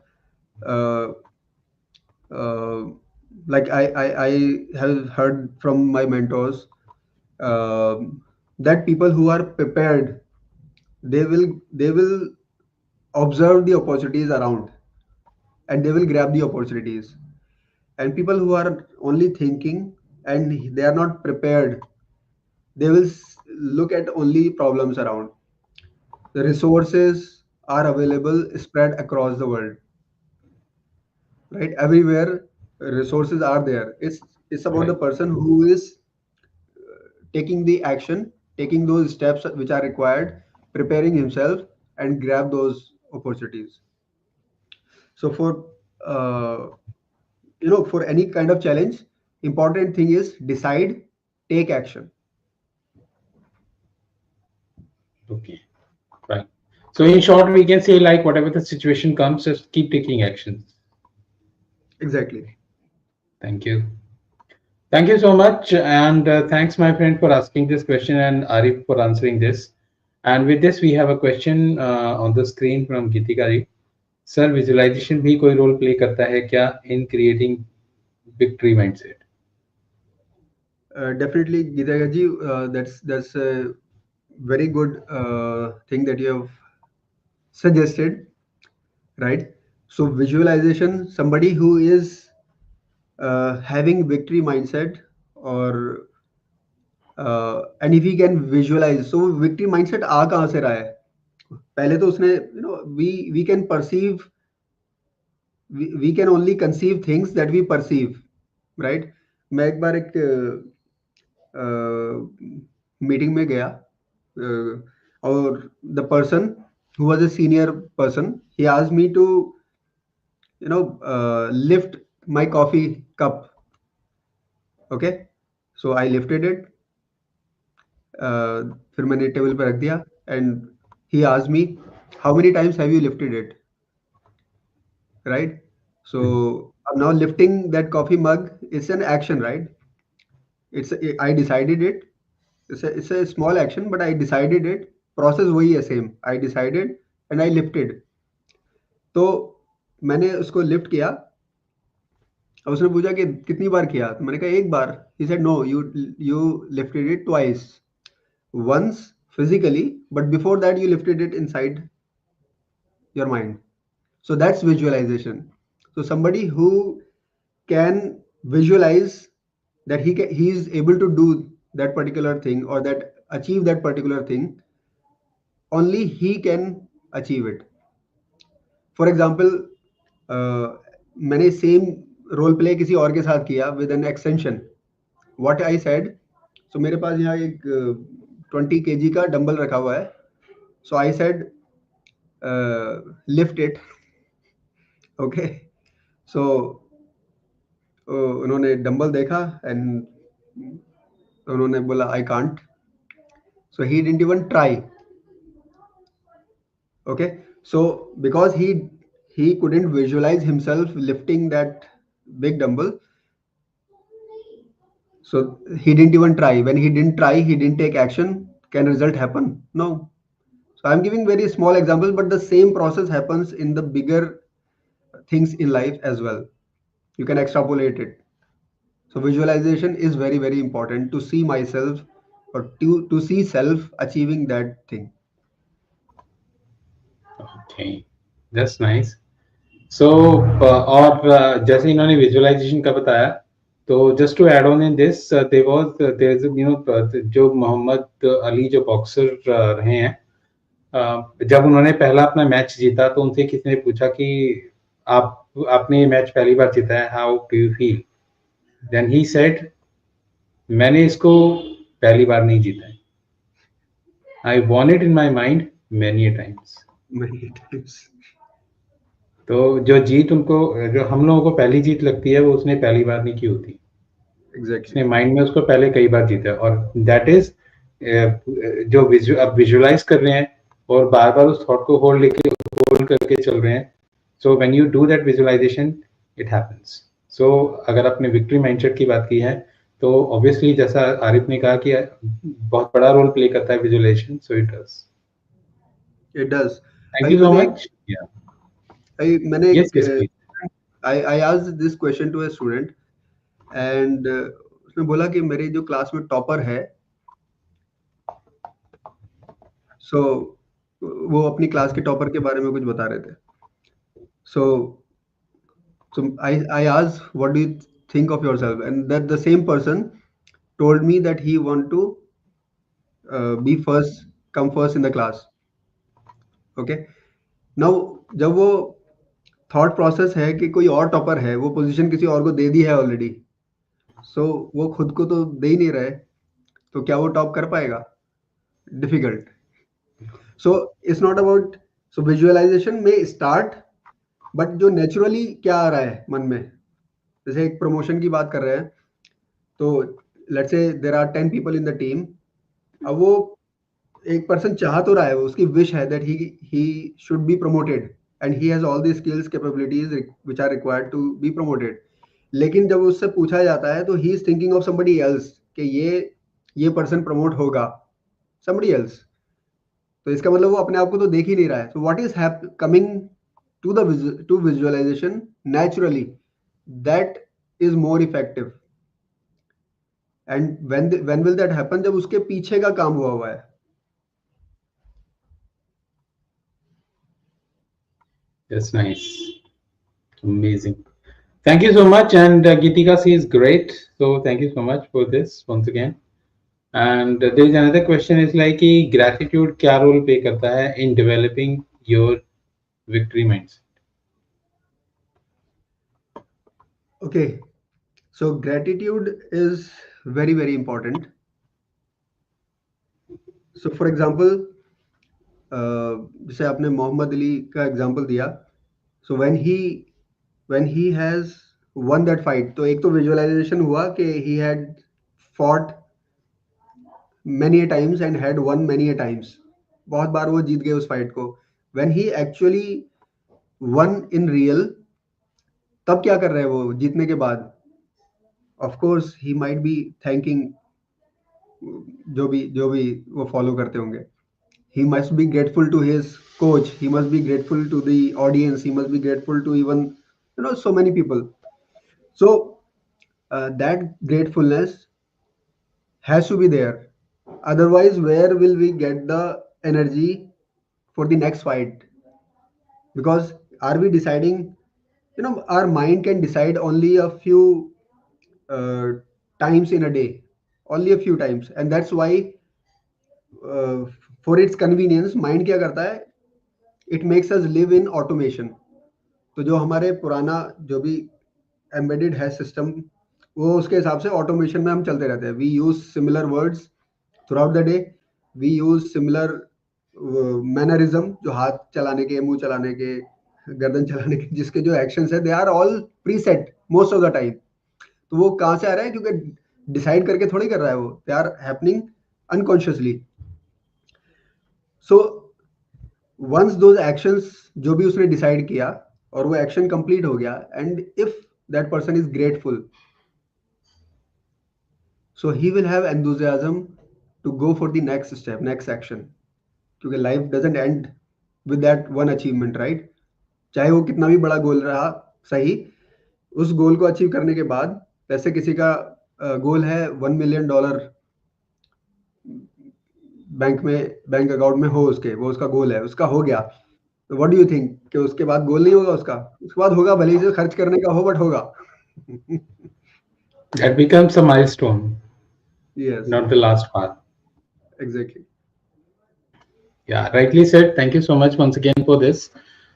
uh, uh, like I have heard from my mentors that people who are prepared, they will observe the opportunities around and they will grab the opportunities. And people who are only thinking and they are not prepared, they will look at only problems around. The resources are available spread across the world, right? Everywhere resources are there. It's about the Right. person who is taking the action, taking those steps which are required, preparing himself, and grab those opportunities. So uh, for any kind of challenge, important thing is decide, take action. Okay. Right. So in short, we can say like whatever the situation comes, just keep taking actions. Exactly. Thank you. Thank you so much. And thanks, my friend, for asking this question and Arif for answering this. And with this, we have a question on the screen from Gitikari. Sir, visualization भी कोई role play करता है क्या in creating victory mindset? Definitely, Geeta ji, that's a very good thing that you have suggested, right? So visualization, somebody who is having victory mindset, or and if he can visualize, so victory mindset आ कहाँ से रहा है? पहले तो उसने we can perceive, we can only conceive things that we perceive, right? मैं एक बार एक मीटिंग में गया, और the person who was a senior person, he asked me to lift my coffee cup. Okay, so I lifted it. फिर मैंने table पे रख दिया, and he asked me, how many times have you lifted it, right? So now lifting that coffee mug is an action, right? I decided it. It's a small action, but I decided it. Process वही है, same. I decided and I lifted. तो मैंने उसको lift किया, और उसने पूछा कि कितनी बार किया, तो मैंने कहा एक बार. He said no, you lifted it twice. Once physically, but before that you lifted it inside your mind. So that's visualization. So somebody who can visualize that he is able to do that particular thing, or that achieve that particular thing, only he can achieve it. For example, मैंने same role play किसी और के साथ किया with an extension. What I said, so मेरे पास यहाँ एक 20 kg का डंबल रखा हुआ है. So I said lift it. Okay, so उन्होंने डंबल देखा एंड उन्होंने बोला I can't, so he didn't even try. Okay, so because he couldn't visualize himself lifting that big dumbbell, so he didn't even try. When he didn't try, he didn't take action. Can result happen? No. So I'm giving very small examples, but the same process happens in the bigger things in life as well. You can extrapolate it. So visualization is very very important to see myself, or to see self achieving that thing. Okay, that's nice. So और जैसे इन्होंने visualisation का बताया, तो just to add on in this, there is जो Muhammad Ali जो boxer रहे हैं, जब उन्होंने पहला अपना मैच जीता तो उनसे किसी ने पूछा कि आपने ये मैच पहली बार जीता है, how do you feel? Then he said, मैंने इसको पहली बार नहीं जीता है, I won it in my mind many times. Many times. तो जो जीत उनको, जो हम लोगों को पहली जीत लगती है, वो उसने पहली बार नहीं की होती. Exactly. उसने माइंड में उसको पहले कई बार जीता है, और दैट इज जो अब विजुअलाइज कर रहे हैं और बार बार उस थॉट को होल्ड करके चल रहे हैं. So when you do that visualisation, it happens. So अगर आपने विक्ट्री माइंडसेट की बात की है, तो ऑब्वियसली जैसा आरिफ ने कहा कि बहुत बड़ा रोल प्ले करता है visualisation. So it does. It does. Thank you so much. मैंने Yes, yes, please. I asked this question to a student and उसने बोला कि मेरे जो क्लास में टॉपर है, so वो अपनी क्लास के टॉपर के बारे में कुछ बता रहे थे. So I asked, what do you think of yourself? And that the same person told me that he want to come first in the class. Okay. Now जब वो थॉट प्रोसेस है कि कोई और टॉपर है, वो पोजीशन किसी और को दे दी है ऑलरेडी, सो वो खुद को तो दे ही नहीं रहे, तो क्या वो टॉप कर पाएगा? Difficult. So it's not about, so visualisation में स्टार्ट, बट जो नेचुरली क्या आ रहा है मन में, जैसे एक प्रमोशन की बात कर रहे हैं, तो let's say there are 10 people in the team. अब वो एक पर्सन चाह तो रहा है, उसकी विश है that he should be promoted and he has all the skills capabilities which are required to be promoted. लेकिन जब उससे पूछा जाता है, तो he is thinking of somebody else कि ये पर्सन प्रमोट होगा, somebody else. तो इसका मतलब वो अपने आप को तो देख ही नहीं रहा है. So what is coming to visualization naturally, that is more effective. And when will that happen? जब उसके पीछे का काम हुआ है. That's nice. Amazing. Thank you so much. And Gitika is great. So thank you so much for this once again. And there is another question is like कि gratitude क्या role play करता है in developing your victory mindset? Okay. So gratitude is very very important. So for example, जैसे आपने मोहम्मद अली का example दिया, so when he has one that fight, तो एक तो विजुअलाइजेशन हुआ कि he had fought many a times and had won many a times. बहुत बार वो जीत गए उस फाइट को. When he actually won in real, तब क्या कर रहे हैं वो जीतने के बाद? Of course he might be thanking जो भी वो फॉलो करते होंगे. He must be grateful to his coach. He must be grateful to the audience. He must be grateful to even so many people. So that gratefulness has to be there. Otherwise, where will we get the energy for the next fight? Because are we deciding, our mind can decide only a few uh, times in a day, only a few times. And that's why for its convenience, mind क्या करता है? It makes us live in automation. तो जो हमारे पुराना जो भी embedded है सिस्टम, वो उसके हिसाब से ऑटोमेशन में हम चलते रहते हैं. We use similar words throughout the day. We use similar mannerism, जो हाथ चलाने के, मुंह चलाने के, गर्दन चलाने के, जिसके जो एक्शंस है, they are all preset most of the time. तो वो कहाँ से आ रहा है? क्योंकि डिसाइड करके थोड़ी कर रहा है वो, they are happening unconsciously. So once those actions जो भी उसने डिसाइड किया और वो एक्शन कंप्लीट हो गया, and if that person is grateful, so he will have enthusiasm to go for the next step, next action. क्योंकि life doesn't end with that one achievement, right? चाहे वो कितना भी बड़ा गोल रहा, सही, उस गोल को अचीव करने के बाद, जैसे किसी का गोल है $1 million बैंक में, बैंक अकाउंट में हो उसके, वो उसका गोल है, उसका हो गया, तो व्हाट डू यू थिंक कि उसके बाद गोल नहीं होगा उसका? उसके बाद होगा, भले ही से खर्च करने का हो, बट होगा. That becomes a milestone, Yes, not the last part. exactly. Yeah, rightly said. Thank you so much once again for this.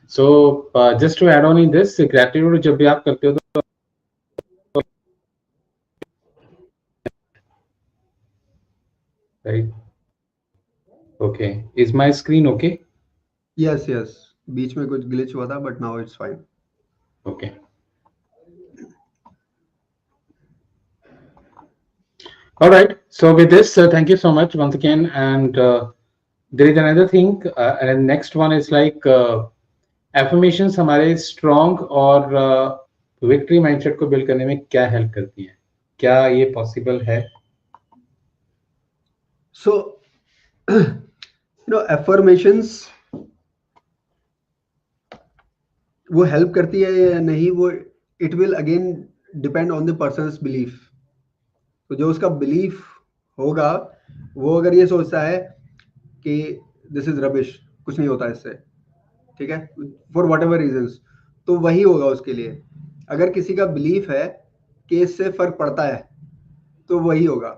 So just to add on in this, gratitude जब भी आप करते हो तो right. Okay, is my screen okay? Yes, yes. बीच में कुछ glitch हुआ था, but now it's fine. Okay. All right. So with this, thank you so much once again. And there is another thing, and next one is like affirmations हमारे strong और victory mindset को build करने में क्या help करती हैं? क्या ये possible है? So, affirmations वो हेल्प करती है या नहीं, वो it will again depend on the persons belief. तो जो उसका बिलीफ होगा, वो अगर ये सोचता है कि दिस इज रबिश, कुछ नहीं होता इससे, ठीक है, फॉर वट एवर रीजंस, तो वही होगा उसके लिए. अगर किसी का बिलीफ है कि इससे फर्क पड़ता है, तो वही होगा,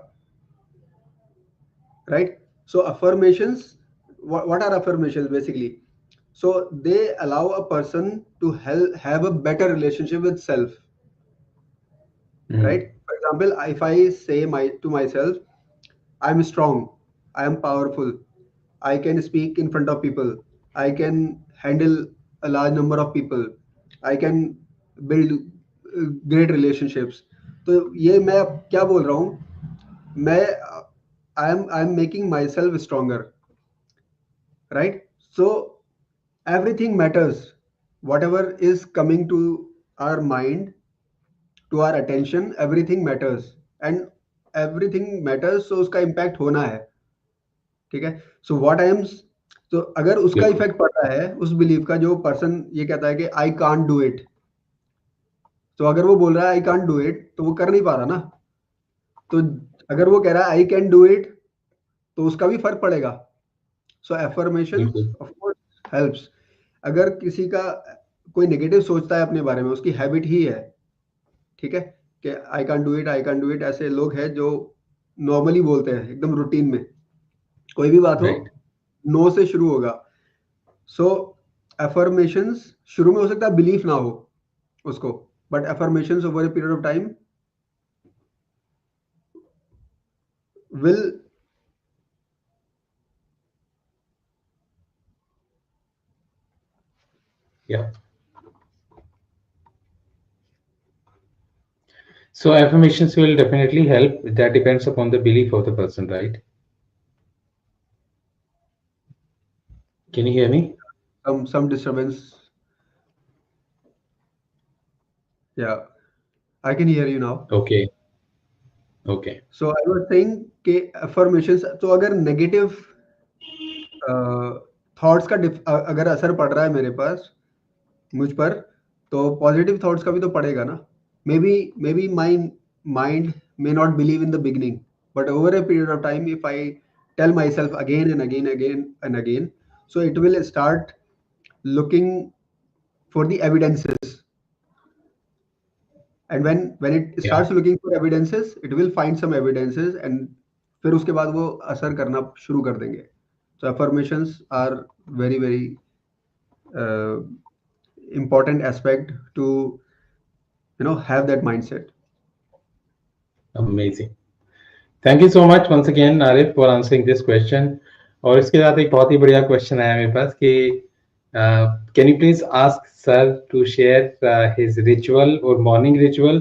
right? So affirmations, what are affirmations basically? So they allow a person to have a better relationship with self, right? For example, if I say to myself, I'm strong, I am powerful, I can speak in front of people, I can handle a large number of people, I can build great relationships. तो ये मैं अब क्या बोल रहा हूँ? मैं I am making myself stronger, right? So everything matters. Whatever is coming to our mind, to our attention, everything matters, and everything matters, so उसका impact होना है, ठीक है? So what I am, तो अगर उसका इफेक्ट पड़ता है उस बिलीफ का, जो पर्सन ये कहता है कि आई कांट डू इट, तो अगर वो बोल रहा है आई कांट डू इट, तो वो कर नहीं पा रहा ना. तो अगर वो कह रहा है आई कैन डू इट, तो उसका भी फर्क पड़ेगा. सो एफर्मेशन ऑफ कोर्स हेल्प्स. अगर किसी का कोई नेगेटिव सोचता है अपने बारे में, उसकी हैबिट ही है, ठीक है, कि I can do it, I can do it, ऐसे लोग हैं जो नॉर्मली बोलते हैं एकदम रूटीन में, कोई भी बात हो नो से शुरू होगा. सो एफर्मेशंस शुरू में हो सकता है बिलीफ ना हो उसको, but affirmations over a period of time will Yeah. So affirmations will definitely help. That depends upon the belief of the person, right? Can you hear me? Some disturbance. Yeah, I can hear you now. Okay. Okay. So I was saying कि affirmations, तो अगर negative thoughts का अगर असर पड़ रहा है मेरे पास, मुझ पर, तो पॉजिटिव थॉट्स का भी तो पड़ेगा ना. May be my mind may not believe in the beginning, but over a period of time if I tell myself again and again and again, so it will start looking for the evidences, and when it starts looking for evidences, it will find some evidences, and फिर उसके बाद वो असर करना शुरू कर देंगे. So affirmations are very important aspect to have that mindset. Amazing. Thank you so much once again, Arif, for answering this question. और इसके साथ एक बहुत ही बढ़िया क्वेश्चन आया मेरे पास कि can you please ask sir to share his ritual or morning ritual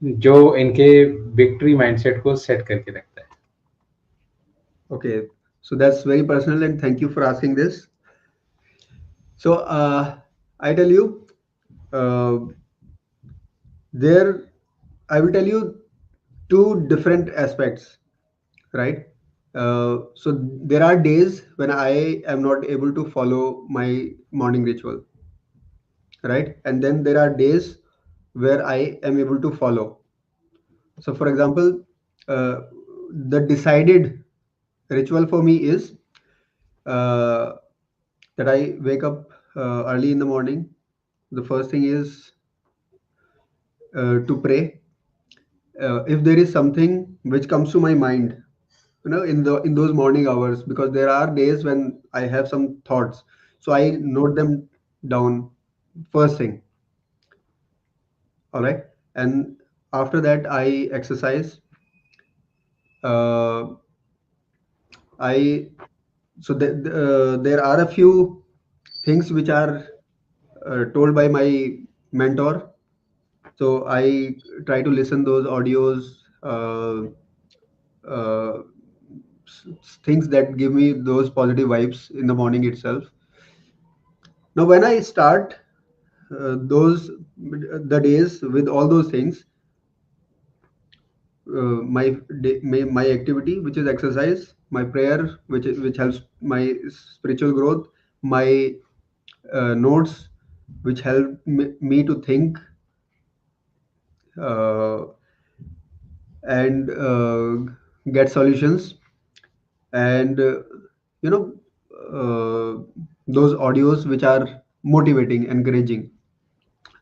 जो इनके विक्ट्री माइंडसेट को सेट करके रखता है? Okay, so that's very personal, and thank you for asking this. So, I tell you, uh, there, I will tell you two different aspects, right? So there are days when I am not able to follow my morning ritual, right? And then there are days where I am able to follow. So, for example, uh, the decided ritual for me is uh, that I wake up early in the morning. The first thing is to pray. If there is something which comes to my mind, in those morning hours, because there are days when I have some thoughts, so I note them down first thing. All right, and after that I exercise. Uh, I so there are a few things which are told by my mentor. So I try to listen those audios, uh, things that give me those positive vibes in the morning itself. Now, when I start those the days with all those things, my activity, which is exercise, my prayer, which helps my spiritual growth, my notes, which help me to think, uh, and get solutions, and you know those audios which are motivating, encouraging.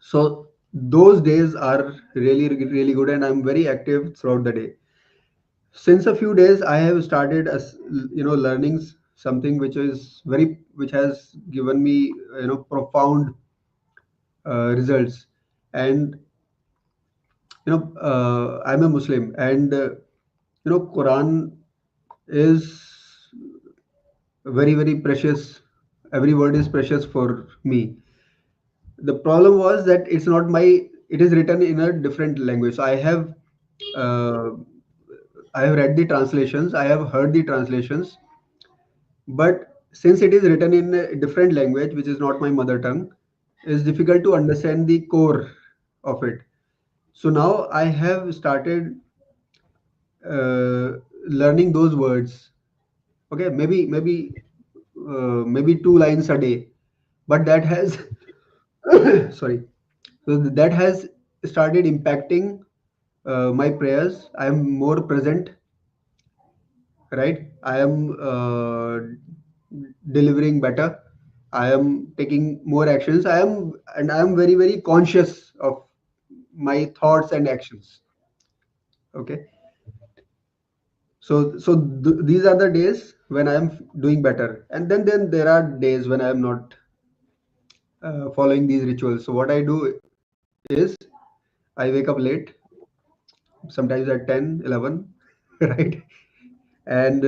So those days are really good, and I'm very active throughout the day. Since a few days I have started as learning something which has given me profound results. And I'm a Muslim, and Quran is very precious. Every word is precious for me. The problem was that it is written in a different language. So uh, I have read the translations, I have heard the translations, but since it is written in a different language, which is not my mother tongue, it's difficult to understand the core of it. So now I have started learning those words. Okay, maybe two lines a day, but that has sorry. So that has started impacting my prayers. I am more present, right? I am delivering better. I am taking more actions. I am very conscious of my thoughts and actions. Okay, these are the days when I am doing better, and then there are days when I am not following these rituals. So what I do is I wake up late, sometimes at 10, 11, right? And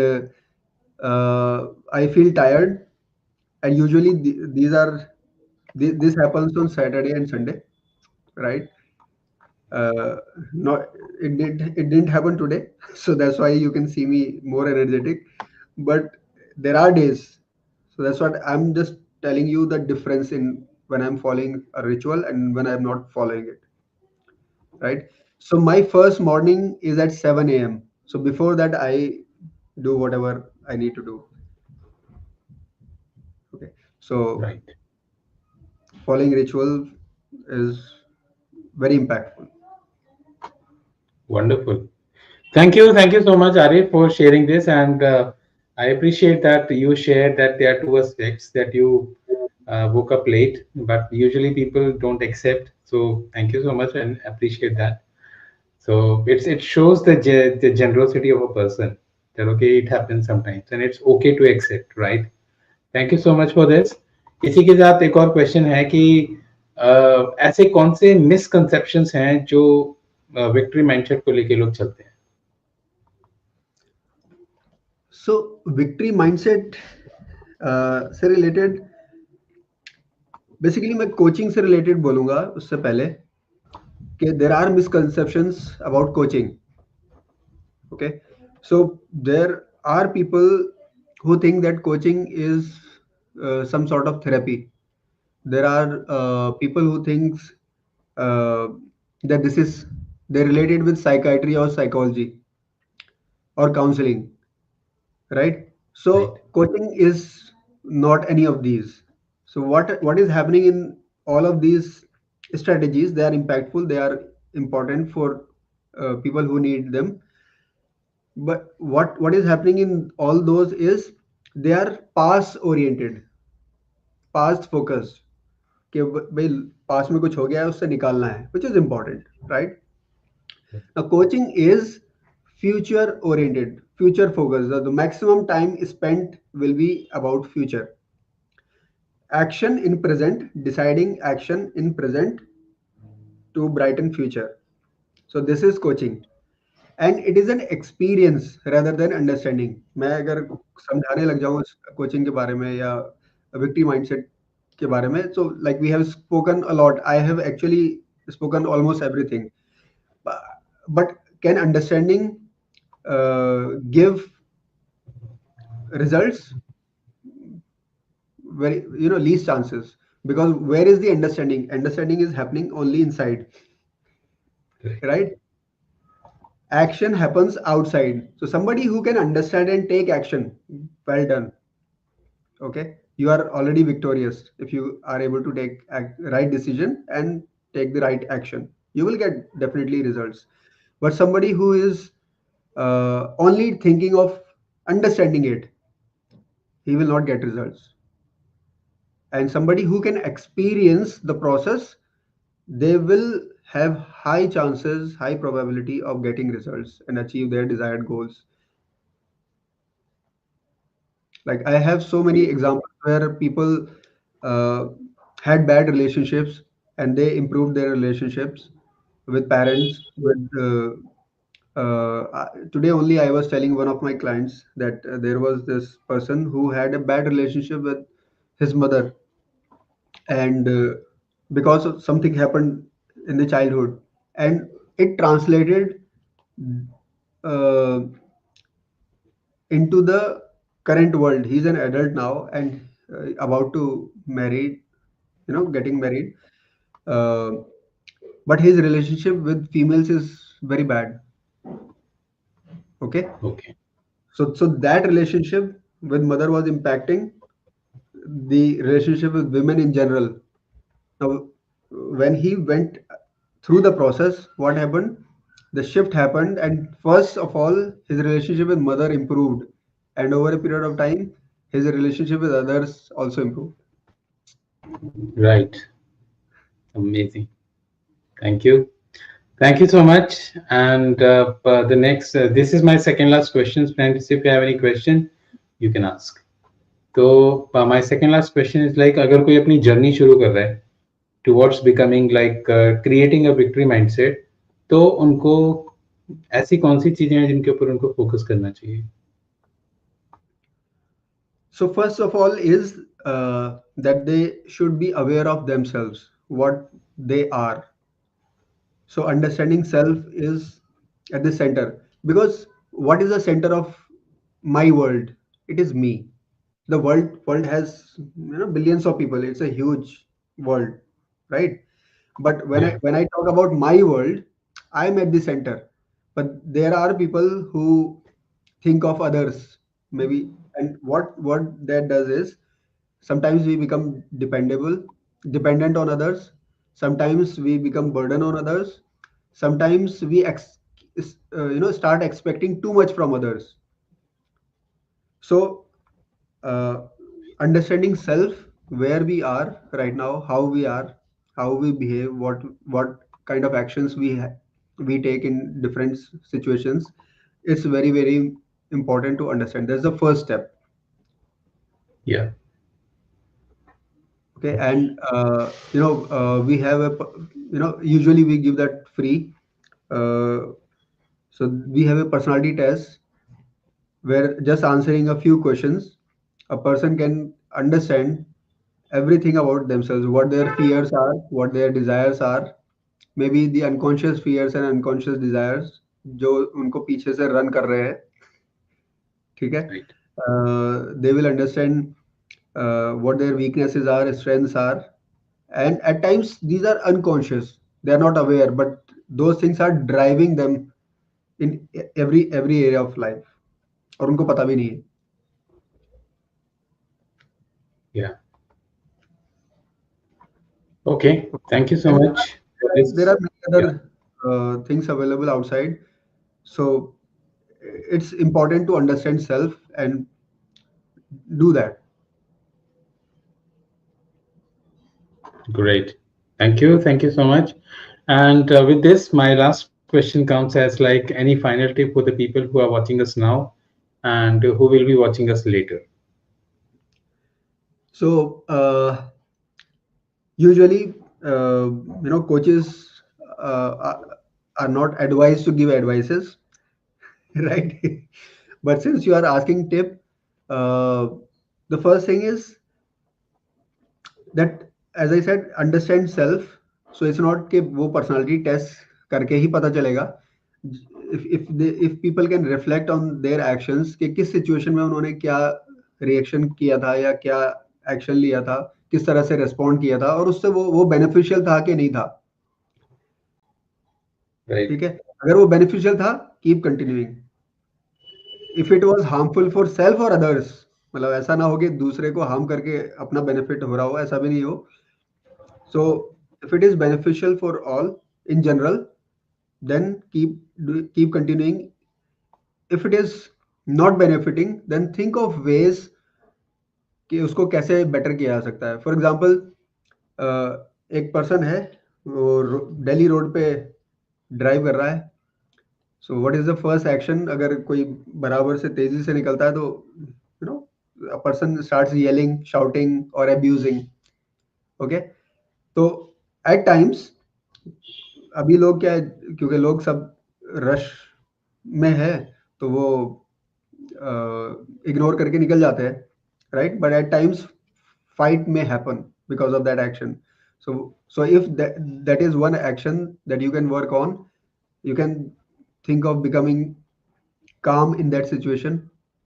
I feel tired, and usually this happens on Saturday and Sunday, right? Not it didn't happen today, so that's why you can see me more energetic. But there are days, so that's what I'm just telling you, the difference in when I'm following a ritual and when I'm not following it, right? So my first morning is at 7 a.m. So before that, I do whatever I need to do. Okay, so Right. following ritual is very impactful. Wonderful. Thank you so much, Arif, for sharing this. And I appreciate that you shared that there are two aspects that you woke up late, but usually people don't accept. So thank you so much and appreciate that. So it shows the generosity of a person that okay, it happens sometimes and it's okay to accept, right? Thank you so much for this. इसी के साथ एक और question है कि ऐसे कौन से मिसकंसेप्शंस हैं जो विक्ट्री माइंडसेट को लेके लोग चलते हैं? So victory mindset से रिलेटेड, बेसिकली मैं कोचिंग से रिलेटेड बोलूंगा उससे पहले Okay, there are misconceptions about coaching. Okay, so there are people who think that coaching is some sort of therapy. There are people who thinks uh, that this is they're related with psychiatry or psychology or counseling, right? Right. So coaching is not any of these. So what is happening in all of these strategies? They are impactful. They are important for people who need them. But what is happening in all those is they are past oriented, past focused. कि भाई पास में कुछ हो गया है उससे निकालना है, which is important, right? Now coaching is future oriented, future focused. The maximum time spent will be about future. Action in present, deciding action in present to brighten future. So this is coaching. And it is an experience rather than understanding. मैं अगर समझाने लग जाऊँ coaching के बारे में या victim mindset के बारे में, so like we have spoken a lot. I have actually spoken almost everything. But can understanding give results? Very, least chances, because where is the understanding? Understanding is happening only inside, Right. right? Action happens outside. So somebody who can understand and take action, well done. Okay, you are already victorious if you are able to take right decision and take the right action. You will get definitely results. But somebody who is only thinking of understanding it, he will not get results. And somebody who can experience the process, they will have high chances, high probability of getting results and achieve their desired goals. Like I have so many examples where people uh, had bad relationships and they improved their relationships with parents. Today only I was telling one of my clients that there was this person who had a bad relationship with his mother, and because of something happened in the childhood, and it translated uh, into the current world. He's an adult now and about to marry, getting married. Uh, but his relationship with females is very bad. Okay, Okay. so that relationship with mother was impacting the relationship with women in general. Now, when he went through the process, what happened? The shift happened, and first of all, his relationship with mother improved, and over a period of time, his relationship with others also improved. Right. Amazing. Thank you. Thank you so much. And the next, this is my second last question. Friends, if you have any question, you can ask. So my second last question is like, अगर कोई अपनी journey शुरू कर रहा है towards becoming like creating a victory mindset, तो उनको ऐसी कौन सी चीजें हैं जिनके ऊपर उनको फोकस करना चाहिए? So first of all is that they should be aware of themselves, what they are. So understanding self is at the center, because what is the center of my world? It is me. The world has billions of people. It's a huge world, right? But when I Yeah. when I talk about my world, I'm at the center. But there are people who think of others, maybe, and what that does is sometimes we become dependent on others. Sometimes we become burden on others. Sometimes we start expecting too much from others. So uh, understanding self, where we are right now, how we are, how we behave, what kind of actions we take in different situations, it's very very important to understand. That's the first step. Yeah. Okay, and we have usually we give that free. uh, so we have a personality test where just answering a few questions, a person can understand everything about themselves, what their fears are, what their desires are, may be the unconscious fears and unconscious desires जो उनको पीछे से run कर रहे हैं, ठीक है. Right. They will understand what their weaknesses are, strengths are, and at times these are unconscious. They are not aware, but those things are driving them in every area of life. और उनको पता भी नहीं है. Yeah. Okay. Thank you so And much for there this. are many Yeah. other things available outside. So it's important to understand self and do that. Great. Thank you. Thank you so much. And with this, my last question comes as like any final tip for the people who are watching us now and who will be watching us later. So usually, coaches are not advised to give advices, right? But since you are asking tip, the first thing is that, as I said, understand self. So it's not कि वो personality test करके ही पता चलेगा. If people can reflect on their actions कि किस situation में उन्होंने क्या reaction किया था या क्या action लिया था, किस तरह से respond किया था और उससे वो beneficial था कि नहीं था. Right. ठीक है. अगर वो beneficial था, keep continuing. If it was harmful for self or others, मतलब ऐसा ना हो कि दूसरे को harm करके अपना benefit हो रहा हो, ऐसा भी नहीं हो. So if it is beneficial for all in general, then keep continuing. If it is not benefiting, then think of ways कि उसको कैसे बेटर किया जा सकता है. फॉर एग्जांपल, एक पर्सन है, वो दिल्ली रोड पे ड्राइव कर रहा है. So what is the first action? अगर कोई बराबर से तेजी से निकलता है तो a person starts yelling, shouting और अब्यूजिंग. ओके. तो एट टाइम्स अभी लोग क्या है, क्योंकि लोग सब रश में है तो वो इग्नोर करके निकल जाते हैं, right? But at times fight may happen because of that action. So if that is one action that you can work on, you can think of becoming calm in that situation.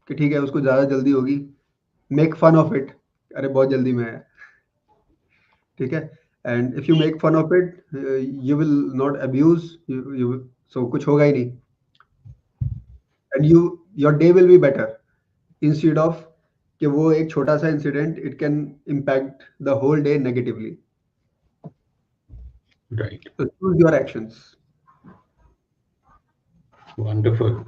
कि ठीक है, उसको ज़्यादा जल्दी होगी, make fun of it. अरे बहुत जल्दी में है, ठीक है. And if you make fun of it, you will not abuse. So कुछ होगा ही नहीं. And your day will be better instead of कि वो एक छोटा सा incident it can impact the whole day negatively. Right. So choose your actions. Wonderful.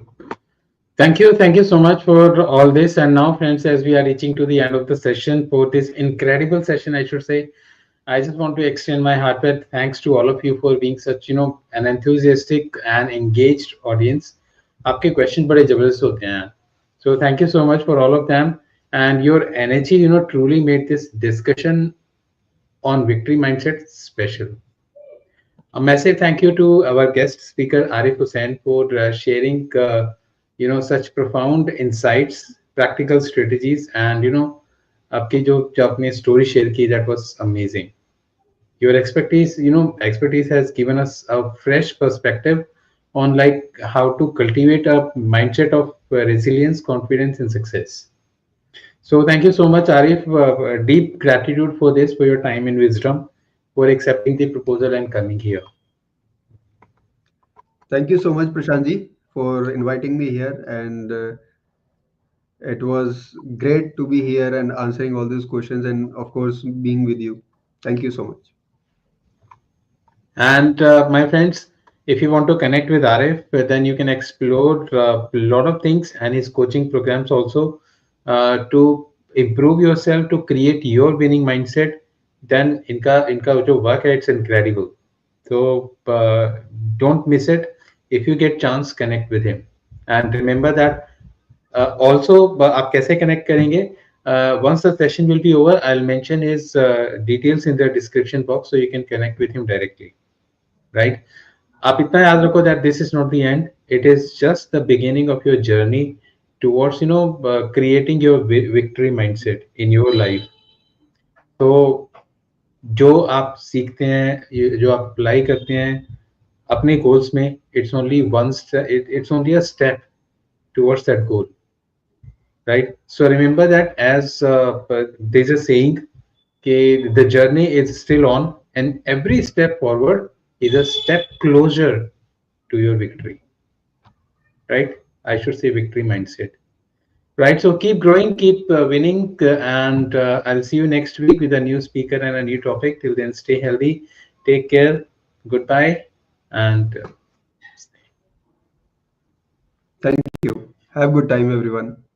Thank you. Thank you so much for all this. And now, friends, as we are reaching to the end of the session, for this incredible session, I should say, I just want to extend my heartfelt thanks to all of you for being such, an enthusiastic and engaged audience. आपके question बड़े जबरदस्त होते हैं. So thank you so much for all of them. And your energy, truly made this discussion on victory mindset special. A massive thank you to our guest speaker Arif Hussain for sharing, such profound insights, practical strategies, and आपकी जो आपने story share की, that was amazing. Your expertise has given us a fresh perspective on like how to cultivate a mindset of resilience, confidence, and success. So thank you so much, Arif. Deep gratitude for this, for your time and wisdom, for accepting the proposal and coming here. Thank you so much, Prashantji, for inviting me here, and it was great to be here and answering all these questions, and of course being with you. Thank you so much. And my friends, if you want to connect with Arif, then you can explore a lot of things and his coaching programs also to improve yourself, to create your winning mindset. Then इनका जो work है, it's incredible. So don't miss it. If you get chance, connect with him. And remember that also आप कैसे connect करेंगे? Once the session will be over, I'll mention his details in the description box so you can connect with him directly. Right? आप इतना याद रखो that this is not the end. It is just the beginning of your journey towards creating your victory mindset in your life. So जो आप सीखते हैं, जो आप अप्लाई करते हैं अपने गोल्स में, it's only one, it's only a step towards that goal, right? So remember that, as there's a saying, the journey is still on, and every step forward is a step closer to your victory, right? I should say victory mindset, right? So keep growing, keep winning, and I'll see you next week with a new speaker and a new topic. Till then, stay healthy, take care, goodbye, and Thank you. Have a good time, everyone.